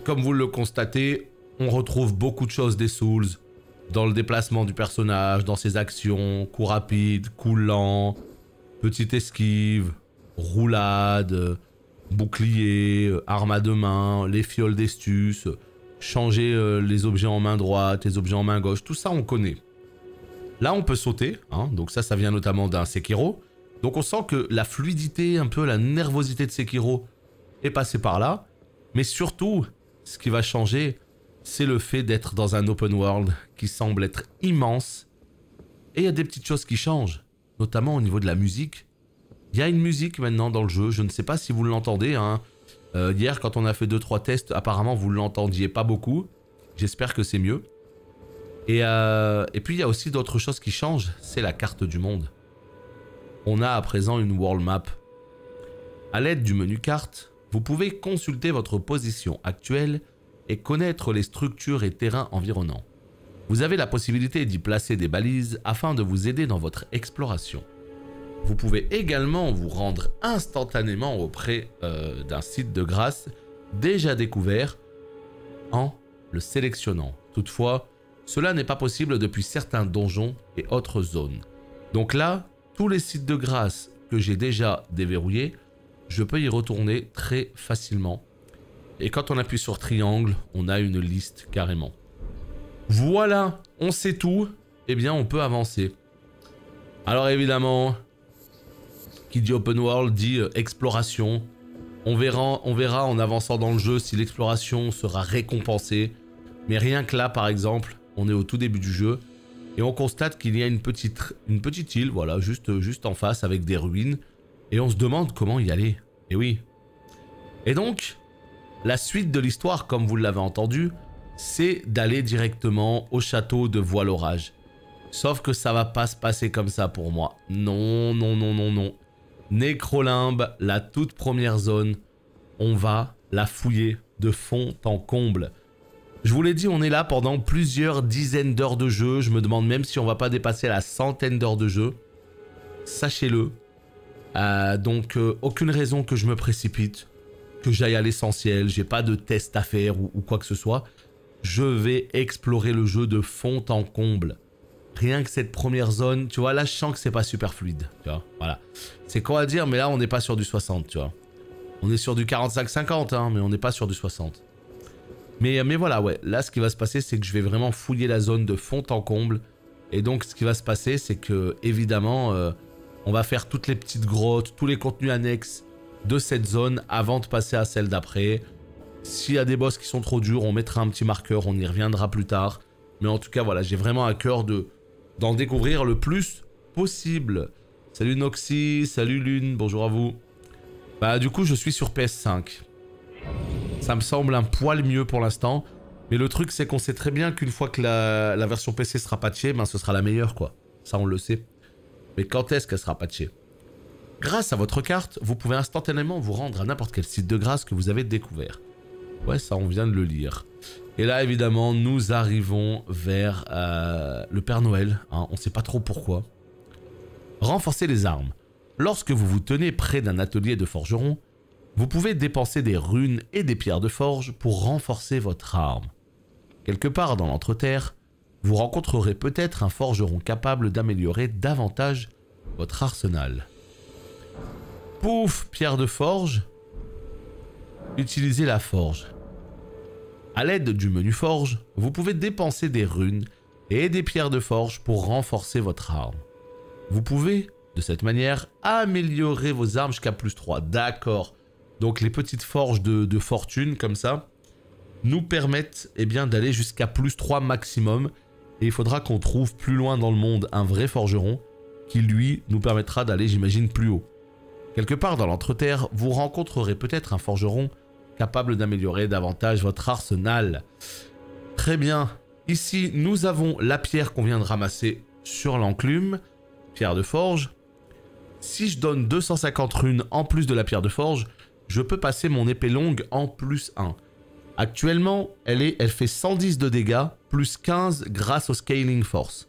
comme vous le constatez, on retrouve beaucoup de choses des Souls, dans le déplacement du personnage, dans ses actions, coup rapide, coup lent, petite esquive, roulade, bouclier, arme à deux mains, les fioles d'estus, changer les objets en main droite, les objets en main gauche, tout ça on connaît. Là on peut sauter, hein, donc ça vient notamment d'un Sekiro. Donc on sent que la fluidité, un peu la nervosité de Sekiro est passée par là. Mais surtout, ce qui va changer, c'est le fait d'être dans un open world qui semble être immense. Et il y a des petites choses qui changent, notamment au niveau de la musique. Il y a une musique maintenant dans le jeu, je ne sais pas si vous l'entendez. Hein. Hier, quand on a fait 2-3 tests, apparemment vous ne l'entendiez pas beaucoup. J'espère que c'est mieux. Et puis il y a aussi d'autres choses qui changent, c'est la carte du monde. On a à présent une world map. À l'aide du menu carte, vous pouvez consulter votre position actuelle et connaître les structures et terrains environnants. Vous avez la possibilité d'y placer des balises afin de vous aider dans votre exploration. Vous pouvez également vous rendre instantanément auprès d'un site de grâce déjà découvert en le sélectionnant. Toutefois, cela n'est pas possible depuis certains donjons et autres zones. Donc là, tous les sites de grâce que j'ai déjà déverrouillés, je peux y retourner très facilement. Et quand on appuie sur triangle, on a une liste carrément. Voilà, on sait tout. Eh bien, on peut avancer. Alors évidemment, qui dit open world dit exploration. On verra en avançant dans le jeu si l'exploration sera récompensée. Mais rien que là, par exemple, on est au tout début du jeu. Et on constate qu'il y a une petite île, voilà, juste en face avec des ruines. Et on se demande comment y aller. Et oui. Et donc, la suite de l'histoire, comme vous l'avez entendu, c'est d'aller directement au château de Voile-Orage. Sauf que ça va pas se passer comme ça pour moi. Non, non, non, non, non. Nécrolimbe, la toute première zone, on va la fouiller de fond en comble. Je vous l'ai dit, on est là pendant plusieurs dizaines d'heures de jeu. Je me demande même si on va pas dépasser la centaine d'heures de jeu. Sachez-le. Donc, aucune raison que je me précipite, que j'aille à l'essentiel. J'ai pas de test à faire ou quoi que ce soit. Je vais explorer le jeu de fond en comble. Rien que cette première zone, tu vois, là je sens que c'est pas super fluide, tu vois, voilà. C'est quoi à dire, mais là on n'est pas sur du 60, tu vois. On est sur du 45-50, hein, mais on n'est pas sur du 60. Mais voilà, ouais, là ce qui va se passer, c'est que je vais vraiment fouiller la zone de fond en comble. Et donc ce qui va se passer, c'est que, évidemment, on va faire toutes les petites grottes, tous les contenus annexes de cette zone avant de passer à celle d'après. S'il y a des boss qui sont trop durs, on mettra un petit marqueur, on y reviendra plus tard. Mais en tout cas, voilà, j'ai vraiment à cœur d'en découvrir le plus possible. Salut Noxy, salut Lune, bonjour à vous. Bah du coup je suis sur PS5. Ça me semble un poil mieux pour l'instant. Mais le truc c'est qu'on sait très bien qu'une fois que la version PC sera patchée, ben ce sera la meilleure quoi. Ça on le sait. Mais quand est-ce qu'elle sera patchée? Grâce à votre carte, vous pouvez instantanément vous rendre à n'importe quel site de grâce que vous avez découvert. Ouais, ça on vient de le lire. Et là, évidemment, nous arrivons vers le Père Noël. Hein, on ne sait pas trop pourquoi. Renforcer les armes. Lorsque vous vous tenez près d'un atelier de forgeron, vous pouvez dépenser des runes et des pierres de forge pour renforcer votre arme. Quelque part dans l'Entreterre, vous rencontrerez peut-être un forgeron capable d'améliorer davantage votre arsenal. Pouf, pierre de forge. Utilisez la forge. A l'aide du menu forge, vous pouvez dépenser des runes et des pierres de forge pour renforcer votre arme. Vous pouvez, de cette manière, améliorer vos armes jusqu'à +3. D'accord. Donc les petites forges de fortune, comme ça, nous permettent d'aller jusqu'à +3 maximum. Et il faudra qu'on trouve plus loin dans le monde un vrai forgeron qui, lui, nous permettra d'aller, j'imagine, plus haut. Quelque part dans l'Entreterre, vous rencontrerez peut-être un forgeron capable d'améliorer davantage votre arsenal. Très bien. Ici, nous avons la pierre qu'on vient de ramasser sur l'enclume, pierre de forge. Si je donne 250 runes en plus de la pierre de forge, je peux passer mon épée longue en +1. Actuellement, elle fait 110 de dégâts, plus 15 grâce au scaling force.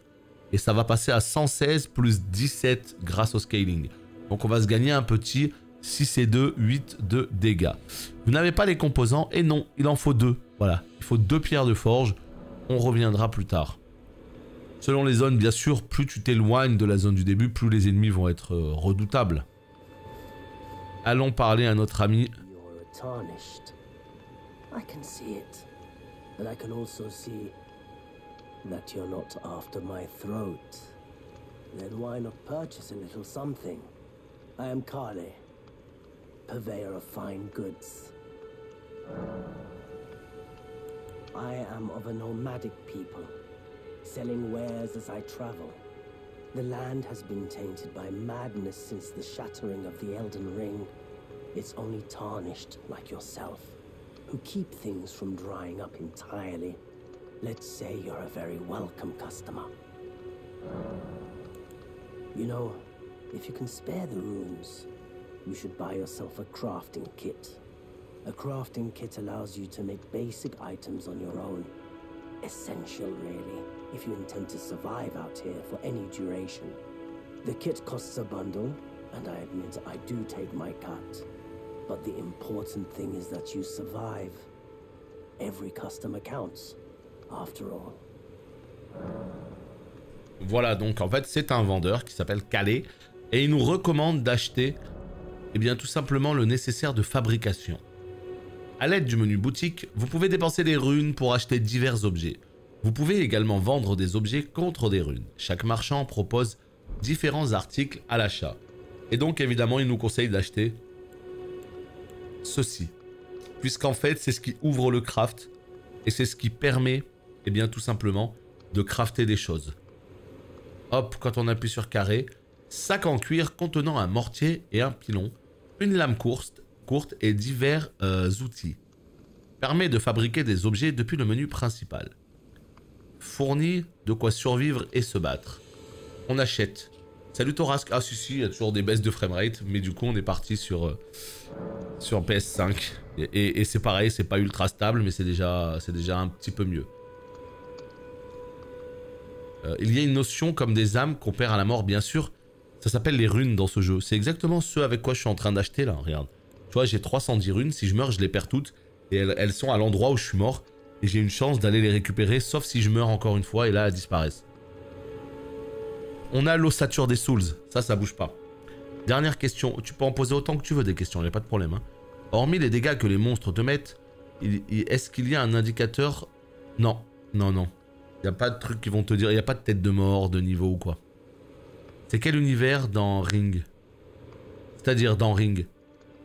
Et ça va passer à 116 plus 17 grâce au scaling. Donc on va se gagner un petit 6 et 2, 8 de dégâts. Vous n'avez pas les composants, et non, il en faut 2. Voilà, il faut 2 pierres de forge. On reviendra plus tard. Selon les zones, bien sûr, plus tu t'éloignes de la zone du début, plus les ennemis vont être redoutables. Allons parler à notre ami. I can see it, but I can also see that you're not after my throat. Then why not purchase a little something? I am Kale, purveyor of fine goods. I am of a nomadic people, selling wares as I travel. The land has been tainted by madness since the shattering of the Elden Ring. It's only tarnished like yourself, who keep things from drying up entirely. Let's say you're a very welcome customer. You know, if you can spare the runes, you should buy yourself a crafting kit. A crafting kit allows you to make basic items on your own. Essential, really, if you intend to survive out here for any duration. The kit costs a bundle, and I admit I do take my cut. But the important thing is that you survive. Every customer counts, after all. Voilà, donc en fait c'est un vendeur qui s'appelle Kale et il nous recommande d'acheter tout simplement le nécessaire de fabrication. A l'aide du menu boutique, vous pouvez dépenser des runes pour acheter divers objets. Vous pouvez également vendre des objets contre des runes. Chaque marchand propose différents articles à l'achat. Et donc évidemment il nous conseille d'acheter ceci, puisqu'en fait c'est ce qui ouvre le craft et c'est ce qui permet tout simplement de crafter des choses. Hop, quand on appuie sur carré, sac en cuir contenant un mortier et un pilon, une lame courte et divers outils. Permet de fabriquer des objets depuis le menu principal. Fournit de quoi survivre et se battre. On achète. Salut Torasque. Ah si, il y a toujours des baisses de framerate, mais du coup on est parti sur PS5. Et c'est pareil, c'est pas ultra stable, mais c'est déjà un petit peu mieux. Il y a une notion comme des âmes qu'on perd à la mort, bien sûr. Ça s'appelle les runes dans ce jeu. C'est exactement ce avec quoi je suis en train d'acheter là, regarde. Tu vois, j'ai 310 runes, si je meurs, je les perds toutes. Et elles sont à l'endroit où je suis mort. Et j'ai une chance d'aller les récupérer, sauf si je meurs encore une fois, et là, elles disparaissent. On a l'ossature des souls, ça bouge pas. Dernière question, tu peux en poser autant que tu veux des questions, il n'y a pas de problème. Hein. Hormis les dégâts que les monstres te mettent, est-ce qu'il y a un indicateur? Non, non, non. Il n'y a pas de trucs qui vont te dire, il n'y a pas de tête de mort, de niveau ou quoi. C'est quel univers dans Ring? C'est-à-dire dans Ring.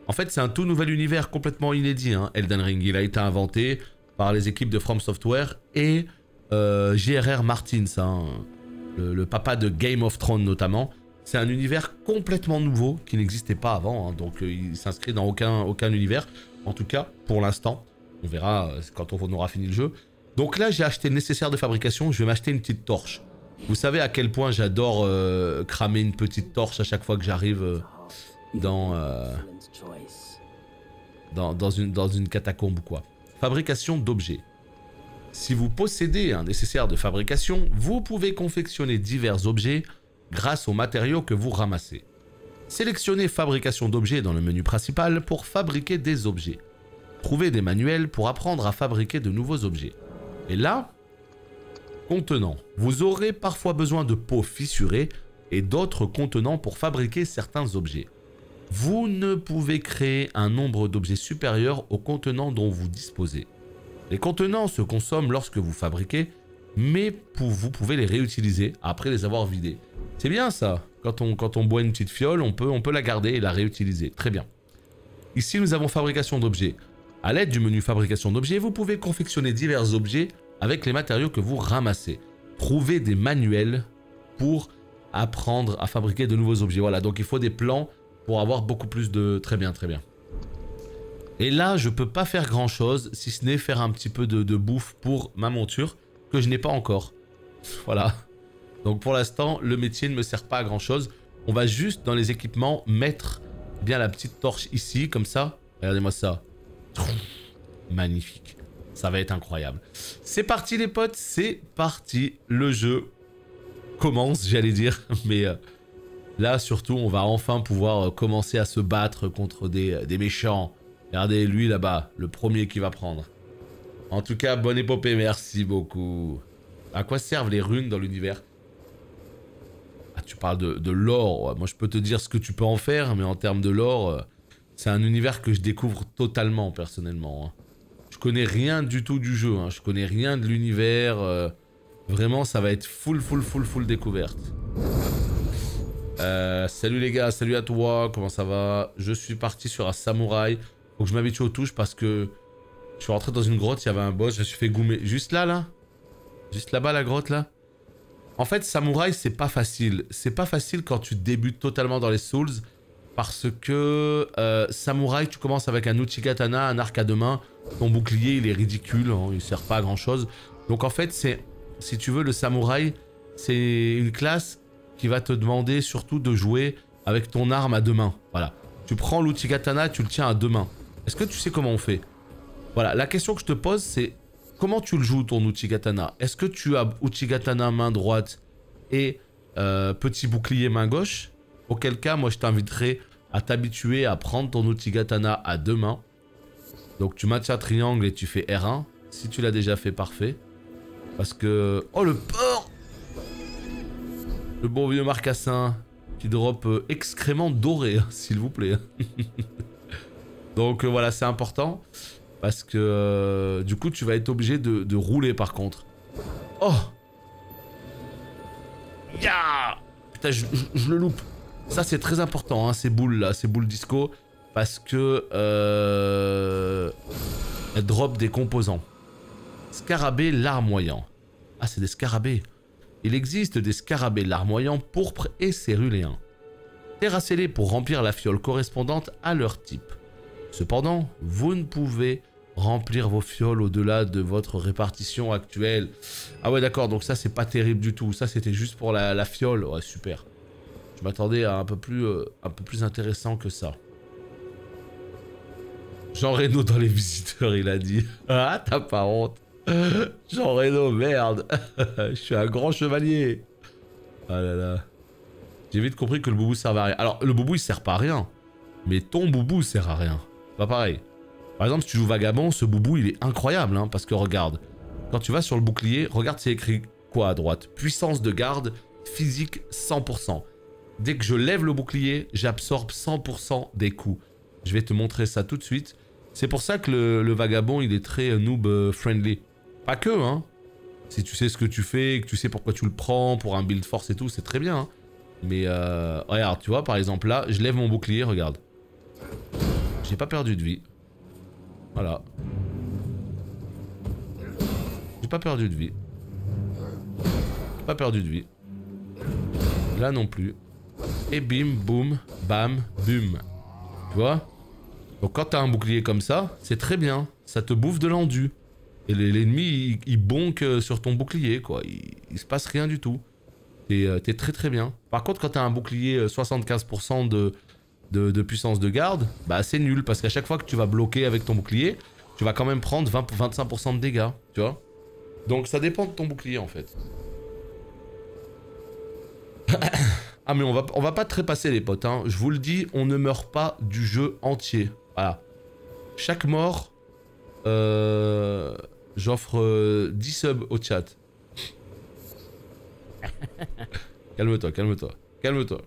En fait, c'est un tout nouvel univers complètement inédit, hein, Elden Ring. Il a été inventé par les équipes de From Software et J.R.R. Martin, hein, le papa de Game of Thrones notamment. C'est un univers complètement nouveau qui n'existait pas avant, hein, donc il s'inscrit dans aucun univers. En tout cas, pour l'instant, on verra quand on aura fini le jeu. Donc là, j'ai acheté le nécessaire de fabrication, je vais m'acheter une petite torche. Vous savez à quel point j'adore cramer une petite torche à chaque fois que j'arrive dans une catacombe ou quoi. Fabrication d'objets. Si vous possédez un nécessaire de fabrication, vous pouvez confectionner divers objets grâce aux matériaux que vous ramassez. Sélectionnez fabrication d'objets dans le menu principal pour fabriquer des objets. Trouvez des manuels pour apprendre à fabriquer de nouveaux objets. Et là, contenants. Vous aurez parfois besoin de pots fissurés et d'autres contenants pour fabriquer certains objets. Vous ne pouvez créer un nombre d'objets supérieur aux contenants dont vous disposez. Les contenants se consomment lorsque vous fabriquez, mais vous pouvez les réutiliser après les avoir vidés. C'est bien ça. Quand on boit une petite fiole, on peut la garder et la réutiliser. Très bien. Ici, nous avons fabrication d'objets. À l'aide du menu fabrication d'objets, vous pouvez confectionner divers objets avec les matériaux que vous ramassez. Trouvez des manuels pour apprendre à fabriquer de nouveaux objets. Voilà, donc il faut des plans pour avoir beaucoup plus de... Très bien, très bien. Et là, je peux pas faire grand chose, si ce n'est faire un petit peu de bouffe pour ma monture, que je n'ai pas encore. Voilà. Donc pour l'instant, le métier ne me sert pas à grand chose. On va juste dans les équipements mettre bien la petite torche ici, comme ça. Regardez-moi ça. Magnifique. Ça va être incroyable. C'est parti les potes, c'est parti. Le jeu commence, j'allais dire. Mais là, surtout, on va enfin pouvoir commencer à se battre contre des méchants. Regardez, lui là-bas, le premier qui va prendre. En tout cas, bonne épopée, merci beaucoup. À quoi servent les runes dans l'univers? Ah, tu parles de l'or. Moi, je peux te dire ce que tu peux en faire, mais en termes de l'or, c'est un univers que je découvre totalement, personnellement. Je connais rien du tout du jeu. Je connais rien de l'univers. Vraiment, ça va être full découverte. Salut les gars, salut à toi. Comment ça va? Je suis parti sur un samouraï. Faut que je m'habitue aux touches parce que je suis rentré dans une grotte, il y avait un boss, je me suis fait goumer. Juste là? Juste là-bas, la grotte, là? En fait, samouraï, c'est pas facile. C'est pas facile quand tu débutes totalement dans les Souls. Parce que samouraï, tu commences avec un uchigatana, un arc à deux mains. Ton bouclier, il est ridicule, hein, il sert pas à grand-chose. Donc en fait, c'est, si tu veux, le samouraï, c'est une classe qui va te demander surtout de jouer avec ton arme à deux mains. Voilà. Tu prends l'uchigatana, tu le tiens à deux mains. Est-ce que tu sais comment on fait? Voilà, la question que je te pose, c'est comment tu le joues ton uchigatana? Est-ce que tu as uchigatana main droite et petit bouclier main gauche? Auquel cas, moi je t'inviterai à t'habituer à prendre ton uchigatana à deux mains. Donc tu maintiens triangle et tu fais R1. Si tu l'as déjà fait, parfait. Parce que... Oh le porc! Le bon vieux marcassin qui drop excréments dorés, s'il vous plaît. Donc voilà, c'est important. Parce que du coup, tu vas être obligé de rouler par contre. Oh! Ya! Putain, je le loupe. Ça, c'est très important, hein, ces boules là, ces boules disco. Parce que... elles drop des composants. Scarabée larmoyant. Ah, c'est des scarabées. Il existe des scarabées larmoyants pourpres et céruléens. Terrassez-les pour remplir la fiole correspondante à leur type. Cependant, vous ne pouvez remplir vos fioles au-delà de votre répartition actuelle. Ah ouais, d'accord, donc ça, c'est pas terrible du tout. Ça, c'était juste pour la fiole. Ouais, super. Je m'attendais à un peu plus intéressant que ça. Jean Reno dans les visiteurs, il a dit. Ah, t'as pas honte. Jean Reno, merde. Je suis un grand chevalier. Ah là là. J'ai vite compris que le boubou servait à rien. Alors, le boubou, il sert pas à rien. Mais ton boubou sert à rien. Pas pareil. Par exemple, si tu joues vagabond, ce boubou, il est incroyable. Hein, parce que regarde. Quand tu vas sur le bouclier, regarde, c'est écrit quoi à droite? Puissance de garde, physique 100%. Dès que je lève le bouclier, j'absorbe 100% des coups. Je vais te montrer ça tout de suite. C'est pour ça que le vagabond, il est très noob friendly. Pas que, hein. Si tu sais ce que tu fais, que tu sais pourquoi tu le prends, pour un build force et tout, c'est très bien. Hein. Mais regarde, tu vois, par exemple là, je lève mon bouclier, regarde. J'ai pas perdu de vie. Voilà. J'ai pas perdu de vie. J'ai pas perdu de vie. Là non plus. Et bim, boum, bam, bum. Tu vois? Donc quand t'as un bouclier comme ça, c'est très bien. Ça te bouffe de l'endu. Et l'ennemi, il bonque sur ton bouclier, quoi. Il se passe rien du tout. T'es très bien. Par contre, quand t'as un bouclier 75% de puissance de garde, bah c'est nul. Parce qu'à chaque fois que tu vas bloquer avec ton bouclier, tu vas quand même prendre 25% de dégâts. Tu vois? Donc ça dépend de ton bouclier, en fait. Ah mais on va pas trépasser les potes, hein. Je vous le dis, on ne meurt pas du jeu entier. Voilà. Chaque mort, j'offre 10 subs au chat. Calme-toi, calme-toi, calme-toi.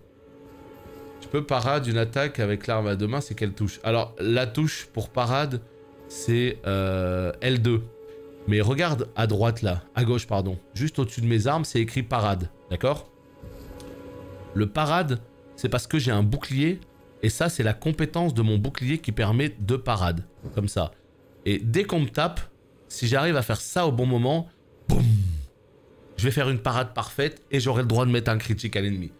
Tu peux parade une attaque avec l'arme à deux mains, c'est quelle touche? Alors, la touche pour parade, c'est L2. Mais regarde à droite là, à gauche pardon. Juste au-dessus de mes armes, c'est écrit parade. D'accord? Le parade, c'est parce que j'ai un bouclier. Et ça, c'est la compétence de mon bouclier qui permet de parade. Comme ça. Et dès qu'on me tape, si j'arrive à faire ça au bon moment, boum, je vais faire une parade parfaite et j'aurai le droit de mettre un critique à l'ennemi.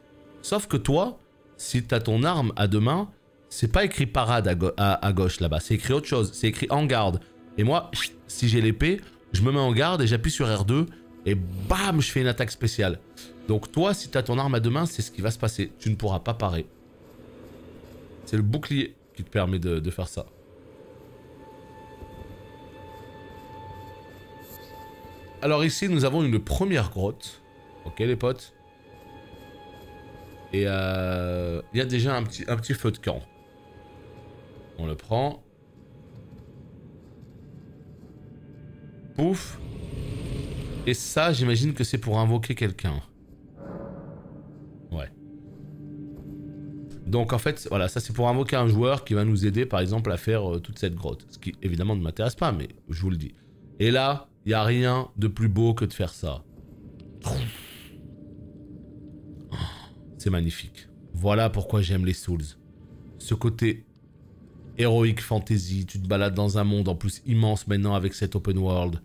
Sauf que toi, si tu as ton arme à deux mains, c'est pas écrit parade à gauche là-bas. C'est écrit autre chose. C'est écrit en garde. Et moi, si j'ai l'épée, je me mets en garde et j'appuie sur R2 et bam, je fais une attaque spéciale. Donc toi, si tu as ton arme à deux mains, c'est ce qui va se passer. Tu ne pourras pas parer. C'est le bouclier qui te permet de faire ça. Alors ici, nous avons une première grotte. Ok les potes. Et il y a déjà un petit feu de camp. On le prend. Pouf. Et ça, j'imagine que c'est pour invoquer quelqu'un. Ouais. Donc en fait, voilà, ça c'est pour invoquer un joueur qui va nous aider par exemple à faire toute cette grotte. Ce qui évidemment ne m'intéresse pas, mais je vous le dis. Et là, il n'y a rien de plus beau que de faire ça. C'est magnifique. Voilà pourquoi j'aime les Souls. Ce côté héroïque fantasy, tu te balades dans un monde en plus immense maintenant avec cet open world.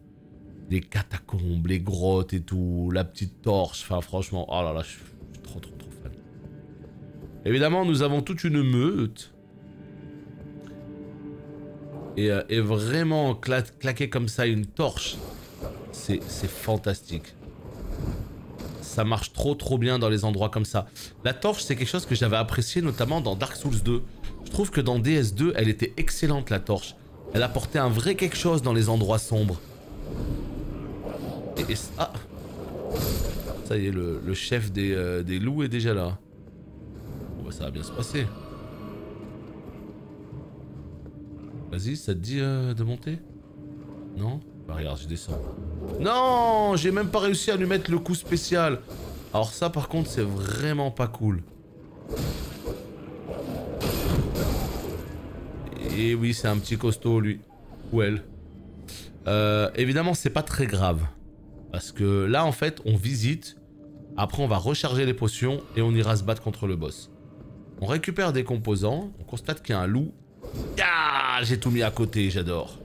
Les catacombes, les grottes et tout, la petite torche, enfin franchement, oh là là, je suis trop fan. Évidemment, nous avons toute une meute. Et vraiment claquer comme ça une torche, c'est fantastique. Ça marche trop bien dans les endroits comme ça. La torche, c'est quelque chose que j'avais apprécié notamment dans Dark Souls 2. Je trouve que dans DS2, elle était excellente la torche. Elle apportait un vrai quelque chose dans les endroits sombres. Ah, ça y est, le chef des loups est déjà là. Bon bah ça va bien se passer. Vas-y, ça te dit de monter? Non? Bah regarde, je descends. Non, j'ai même pas réussi à lui mettre le coup spécial. Alors ça par contre, c'est vraiment pas cool. Et oui, c'est un petit costaud lui. Ou elle. Évidemment, c'est pas très grave. Parce que là, en fait, on visite. Après, on va recharger les potions et on ira se battre contre le boss. On récupère des composants. On constate qu'il y a un loup. Ah, j'ai tout mis à côté, j'adore.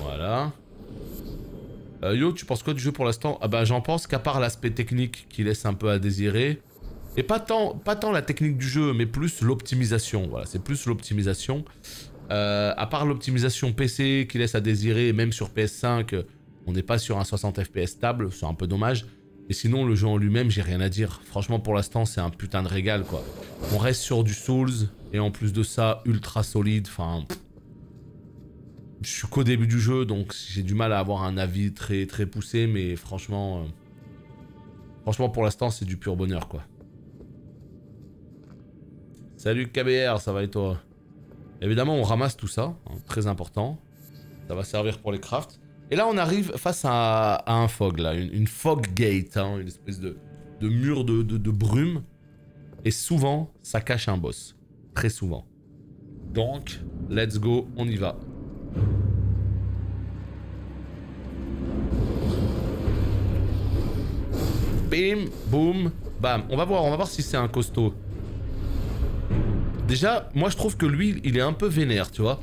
Voilà. Yo, tu penses quoi du jeu pour l'instant? Ah bah, j'en pense qu'à part l'aspect technique qui laisse un peu à désirer. Et pas tant la technique du jeu, mais plus l'optimisation. Voilà, c'est plus l'optimisation. À part l'optimisation PC qui laisse à désirer, et même sur PS5, on n'est pas sur un 60 FPS stable, c'est un peu dommage. Et sinon, le jeu en lui-même, j'ai rien à dire. Franchement, pour l'instant, c'est un putain de régal, quoi. On reste sur du Souls, et en plus de ça, ultra solide. Enfin, je suis qu'au début du jeu, donc j'ai du mal à avoir un avis très poussé, mais franchement, pour l'instant, c'est du pur bonheur, quoi. Salut KBR, ça va et toi? Évidemment, on ramasse tout ça, hein, très important. Ça va servir pour les crafts. Et là, on arrive face à un fog, là, une fog gate, hein, une espèce de mur de brume. Et souvent, ça cache un boss. Très souvent. Donc, let's go, on y va. Bim, boum, bam. On va voir si c'est un costaud. Déjà, moi je trouve que lui, il est un peu vénère, tu vois.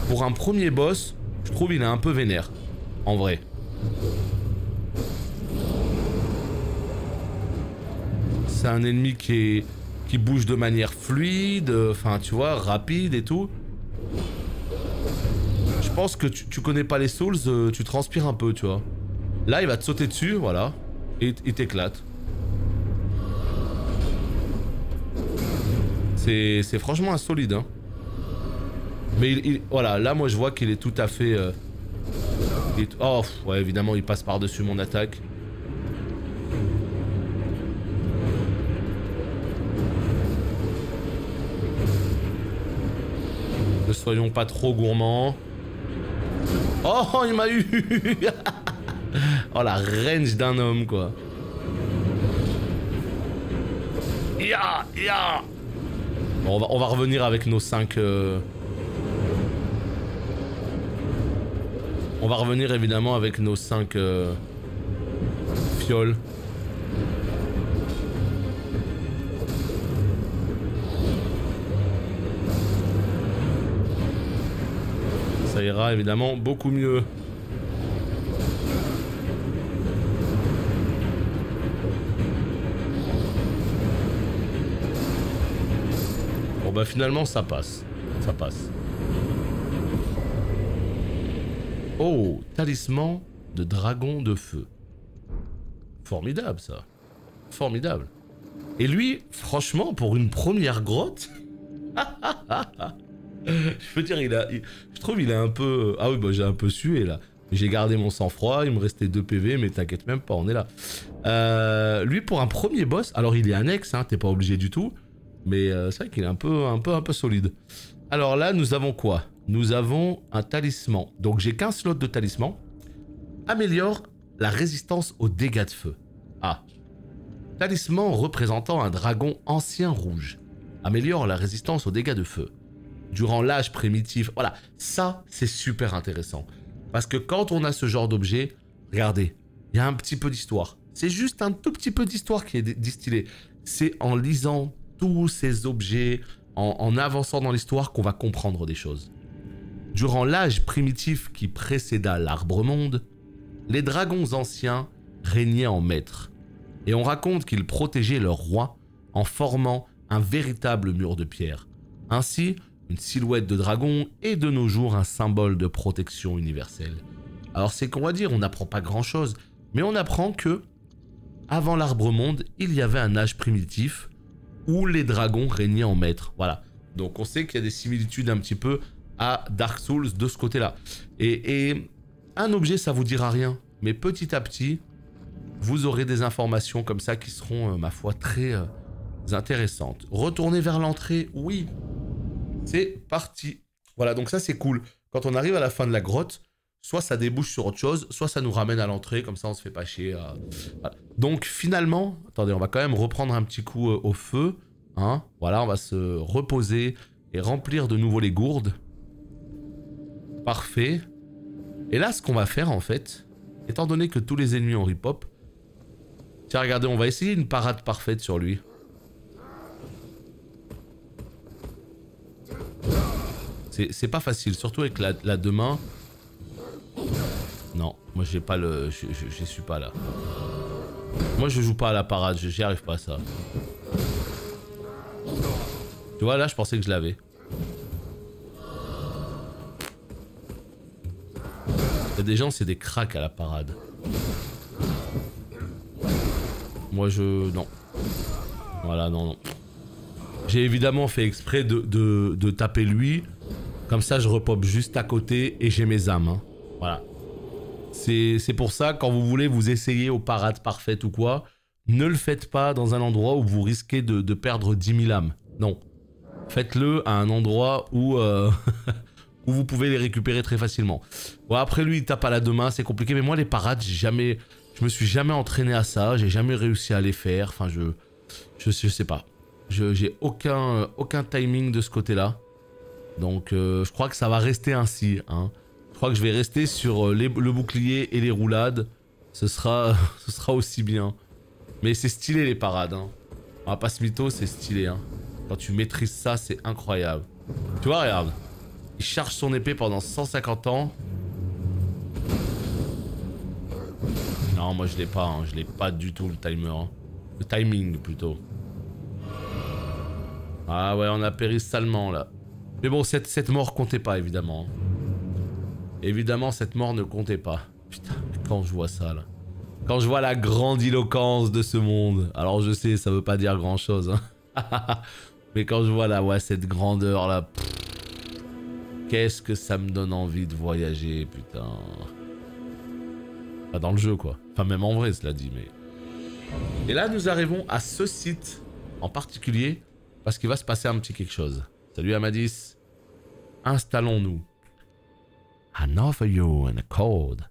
Pour un premier boss, je trouve il est un peu vénère. En vrai. C'est un ennemi qui bouge de manière fluide, enfin tu vois, rapide et tout. Je pense que tu connais pas les Souls, tu transpires un peu, tu vois. Là, il va te sauter dessus, voilà. Et il t'éclate. C'est franchement insolide, hein. Mais voilà, là moi je vois qu'il est tout à fait... Oh, ouais, évidemment il passe par-dessus mon attaque. soyons pas trop gourmands. Oh, il m'a eu. Oh, la range d'un homme, quoi. Ya, ya. Bon, on va revenir avec nos 5... On va revenir évidemment avec nos 5 fioles. Ça ira évidemment beaucoup mieux. Bon bah finalement ça passe. Ça passe. Oh, talisman de dragon de feu. Formidable ça. Formidable. Et lui, franchement, pour une première grotte... Je peux dire, je trouve il est un peu... Ah oui, bah j'ai un peu sué là. J'ai gardé mon sang-froid, il me restait 2 PV, mais t'inquiète même pas, on est là. Lui, pour un premier boss, alors il est annexe, hein, t'es pas obligé du tout. Mais c'est vrai qu'il est un peu solide. Alors là, nous avons quoi? Nous avons un talisman. Donc j'ai 15 slots de talisman. Améliore la résistance aux dégâts de feu. Ah. Talisman représentant un dragon ancien rouge. Améliore la résistance aux dégâts de feu. Durant l'âge primitif. Voilà, ça c'est super intéressant. Parce que quand on a ce genre d'objet, regardez, il y a un petit peu d'histoire. C'est juste un tout petit peu d'histoire qui est distillée. C'est en lisant tous ces objets, en avançant dans l'histoire qu'on va comprendre des choses. Durant l'âge primitif qui précéda l'Arbre-Monde, les dragons anciens régnaient en maîtres. Et on raconte qu'ils protégeaient leur roi en formant un véritable mur de pierre. Ainsi, une silhouette de dragon est de nos jours un symbole de protection universelle. Alors c'est qu'on va dire, on n'apprend pas grand chose, mais on apprend que, avant l'Arbre-Monde, il y avait un âge primitif où les dragons régnaient en maître. Voilà. Donc on sait qu'il y a des similitudes un petit peu à Dark Souls de ce côté-là. Et un objet, ça vous dira rien. Mais petit à petit, vous aurez des informations comme ça qui seront, ma foi, très intéressantes. Retourner vers l'entrée, oui. C'est parti. Voilà, donc ça c'est cool. Quand on arrive à la fin de la grotte, soit ça débouche sur autre chose, soit ça nous ramène à l'entrée, comme ça on se fait pas chier. Voilà. Donc finalement, attendez, on va quand même reprendre un petit coup au feu. Hein. Voilà, on va se reposer et remplir de nouveau les gourdes. Parfait. Et là, ce qu'on va faire en fait, étant donné que tous les ennemis ont ripop, tiens, regardez, on va essayer une parade parfaite sur lui. C'est pas facile, surtout avec la deux mains. Non, moi j'ai pas le... Je suis pas là. Moi je joue pas à la parade, j'y arrive pas à ça. Tu vois, là je pensais que je l'avais. Il y a des gens, c'est des cracks à la parade. Moi je... Non. Voilà, non. J'ai évidemment fait exprès de taper lui. Comme ça, je repop juste à côté et j'ai mes âmes. Hein. Voilà. C'est pour ça, quand vous voulez vous essayer aux parades parfaites ou quoi, ne le faites pas dans un endroit où vous risquez de perdre 10 000 âmes. Non. Faites-le à un endroit où, où vous pouvez les récupérer très facilement. Bon, après lui, il tape à la deux mains, c'est compliqué. Mais moi, les parades, je me suis jamais entraîné à ça. J'ai jamais réussi à les faire. Enfin, je sais pas. J'ai aucun timing de ce côté-là. Donc je crois que ça va rester ainsi. Hein. Je crois que je vais rester sur le bouclier et les roulades. Ce sera aussi bien. Mais c'est stylé les parades. Hein. On va pas se mytho, c'est stylé. Hein. Quand tu maîtrises ça, c'est incroyable. Tu vois, regarde. Il charge son épée pendant 150 ans. Non, moi je l'ai pas. Hein. Je l'ai pas du tout le timer. Hein. Le timing plutôt. Ah ouais, on a péri salement là. Mais bon, cette mort comptait pas, évidemment. Évidemment, cette mort ne comptait pas. Putain, quand je vois ça, là. Quand je vois la grandiloquence de ce monde. Alors, je sais, ça veut pas dire grand-chose. Hein. Mais quand je vois, là, ouais, cette grandeur, là... Qu'est-ce que ça me donne envie de voyager, putain. Pas dans le jeu, quoi. Enfin, même en vrai, cela dit, mais... Et là, nous arrivons à ce site en particulier, parce qu'il va se passer un petit quelque chose. Salut Amadis. Installons-nous. I offer you an accord.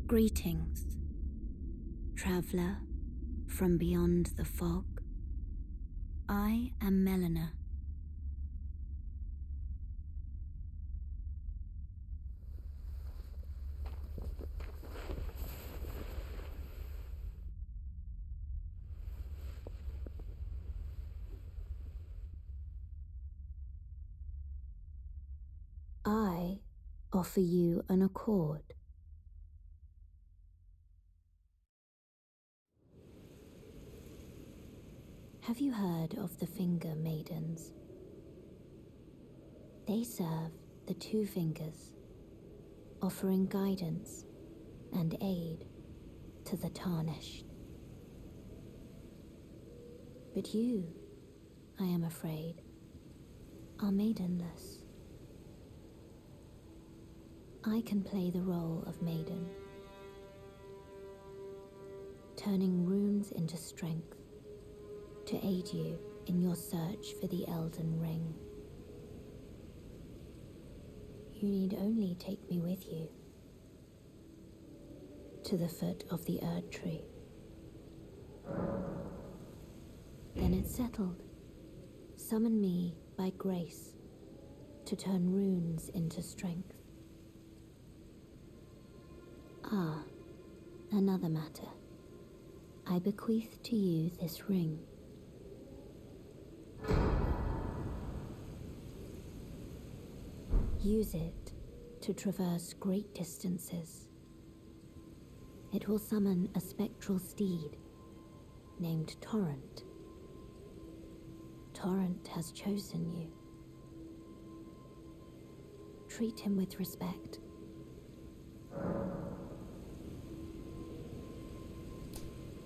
Greetings, traveler from beyond the fog. I am Melina. I offer you an accord. Have you heard of the Finger Maidens? They serve the Two Fingers, offering guidance and aid to the Tarnished. But you, I am afraid, are maidenless. I can play the role of maiden, turning runes into strength to aid you in your search for the Elden Ring. You need only take me with you to the foot of the Erd Tree. Then it's settled. Summon me by grace to turn runes into strength. Ah, another matter. I bequeath to you this ring. Use it to traverse great distances. It will summon a spectral steed named Torrent. Torrent has chosen you. Treat him with respect.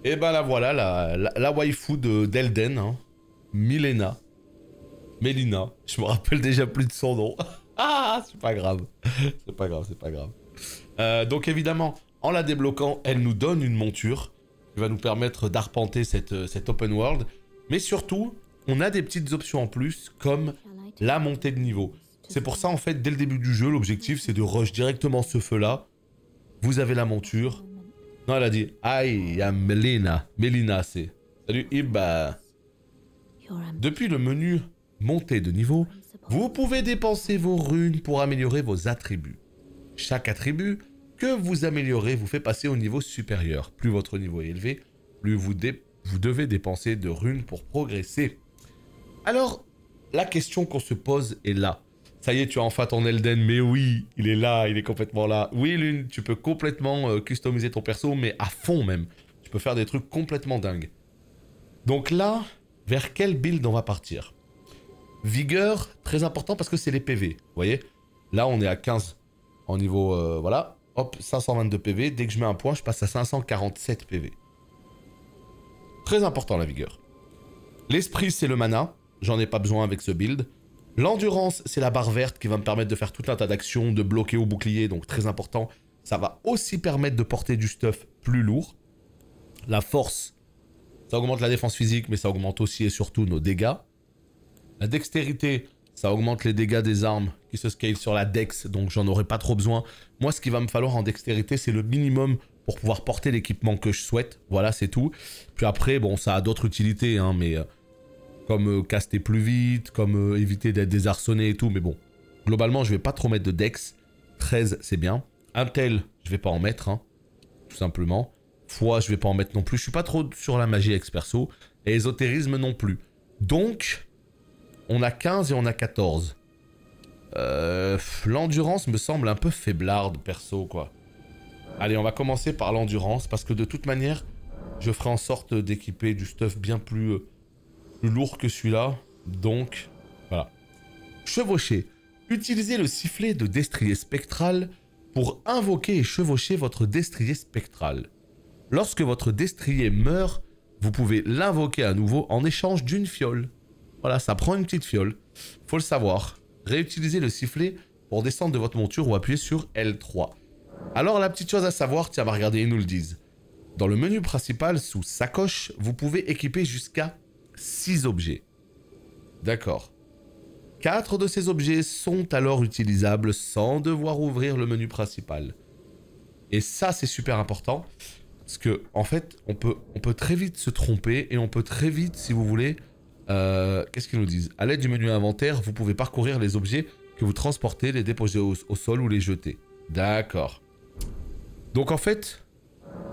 Et ben la voilà, la waifu d'Elden, hein. Melina, je me rappelle déjà plus de son nom. Ah, c'est pas grave. C'est pas grave. Donc évidemment, en la débloquant, elle nous donne une monture qui va nous permettre d'arpenter cette open world. Mais surtout, on a des petites options en plus, comme la montée de niveau. C'est pour ça, en fait, dès le début du jeu, l'objectif, c'est de rush directement ce feu-là. Vous avez la monture. Non, elle a dit, aïe, il y a Melina, c'est... Salut, Iba. Depuis le menu montée de niveau, vous pouvez dépenser vos runes pour améliorer vos attributs. Chaque attribut que vous améliorez vous fait passer au niveau supérieur. Plus votre niveau est élevé, plus vous devez dépenser de runes pour progresser. Alors, la question qu'on se pose est là. Ça y est, tu as enfin ton Elden, mais oui, il est là, il est complètement là. Oui, Lune, tu peux complètement customiser ton perso, mais à fond même. Tu peux faire des trucs complètement dingues. Donc là, vers quel build on va partir? Vigueur, très important parce que c'est les PV. Vous voyez? Là, on est à 15 en niveau... voilà. Hop, 522 PV. Dès que je mets un point, je passe à 547 PV. Très important, la vigueur. L'esprit, c'est le mana. J'en ai pas besoin avec ce build. L'endurance, c'est la barre verte qui va me permettre de faire tout un tas d'actions, de bloquer au bouclier. Donc, très important. Ça va aussi permettre de porter du stuff plus lourd. La force, ça augmente la défense physique, mais ça augmente aussi et surtout nos dégâts. La dextérité, ça augmente les dégâts des armes qui se scale sur la dex, donc j'en aurai pas trop besoin. Moi, ce qu'il va me falloir en dextérité, c'est le minimum pour pouvoir porter l'équipement que je souhaite. Voilà, c'est tout. Puis après, bon, ça a d'autres utilités, hein, mais comme caster plus vite, comme éviter d'être désarçonné et tout, mais bon. Globalement, je vais pas trop mettre de dex. 13, c'est bien. Intel, je vais pas en mettre, hein, tout simplement. Foi, je vais pas en mettre non plus. Je suis pas trop sur la magie ex perso. Et ésotérisme non plus. Donc... on a 15 et on a 14. L'endurance me semble un peu faiblarde, perso, quoi. Allez, on va commencer par l'endurance, parce que de toute manière, je ferai en sorte d'équiper du stuff bien plus lourd que celui-là. Donc, voilà. Chevaucher. Utilisez le sifflet de destrier spectral pour invoquer et chevaucher votre destrier spectral. Lorsque votre destrier meurt, vous pouvez l'invoquer à nouveau en échange d'une fiole. Voilà, ça prend une petite fiole. Faut le savoir. Réutilisez le sifflet pour descendre de votre monture ou appuyer sur L3. Alors la petite chose à savoir, tiens, regardez, ils nous le disent. Dans le menu principal, sous sacoche, vous pouvez équiper jusqu'à 6 objets. D'accord. 4 de ces objets sont alors utilisables sans devoir ouvrir le menu principal. Et ça, c'est super important. Parce que, en fait, on peut très vite se tromper et on peut très vite, si vous voulez... qu'est-ce qu'ils nous disent? À l'aide du menu inventaire, vous pouvez parcourir les objets que vous transportez, les déposer au sol ou les jeter. D'accord. Donc, en fait,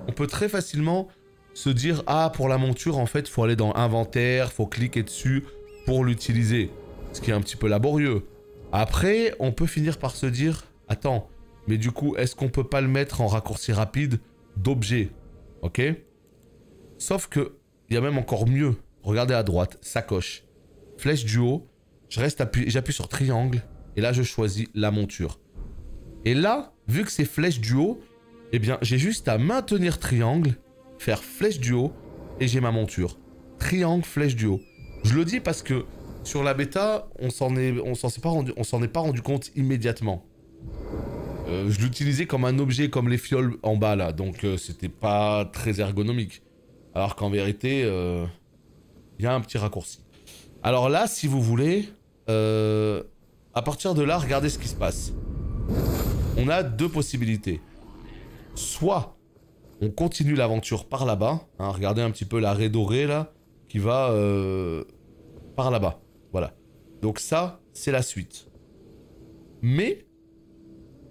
on peut très facilement se dire « Ah, pour la monture, en fait, il faut aller dans inventaire, il faut cliquer dessus pour l'utiliser. » Ce qui est un petit peu laborieux. Après, on peut finir par se dire « Attends, mais du coup, est-ce qu'on peut pas le mettre en raccourci rapide d'objet ?» Ok? Sauf que, il y a même encore mieux. Regardez à droite, sacoche. Flèche du haut, j'appuie sur triangle, et là, je choisis la monture. Et là, vu que c'est flèche du haut, eh bien, j'ai juste à maintenir triangle, faire flèche du haut, et j'ai ma monture. Triangle, flèche du haut. Je le dis parce que sur la bêta, on s'en est pas rendu compte immédiatement. Je l'utilisais comme un objet, comme les fioles en bas là, donc c'était pas très ergonomique. Alors qu'en vérité, il y a un petit raccourci. Alors là, si vous voulez, à partir de là, regardez ce qui se passe. On a deux possibilités. Soit on continue l'aventure par là-bas, hein, regardez un petit peu la raie dorée là, qui va par là-bas. Voilà. Donc ça, c'est la suite. Mais,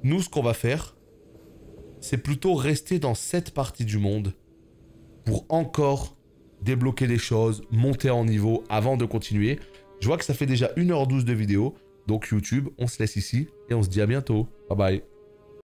nous, ce qu'on va faire, c'est plutôt rester dans cette partie du monde pour encore débloquer des choses, monter en niveau avant de continuer. Je vois que ça fait déjà 1h12 de vidéo. Donc YouTube, on se laisse ici et on se dit à bientôt. Bye bye.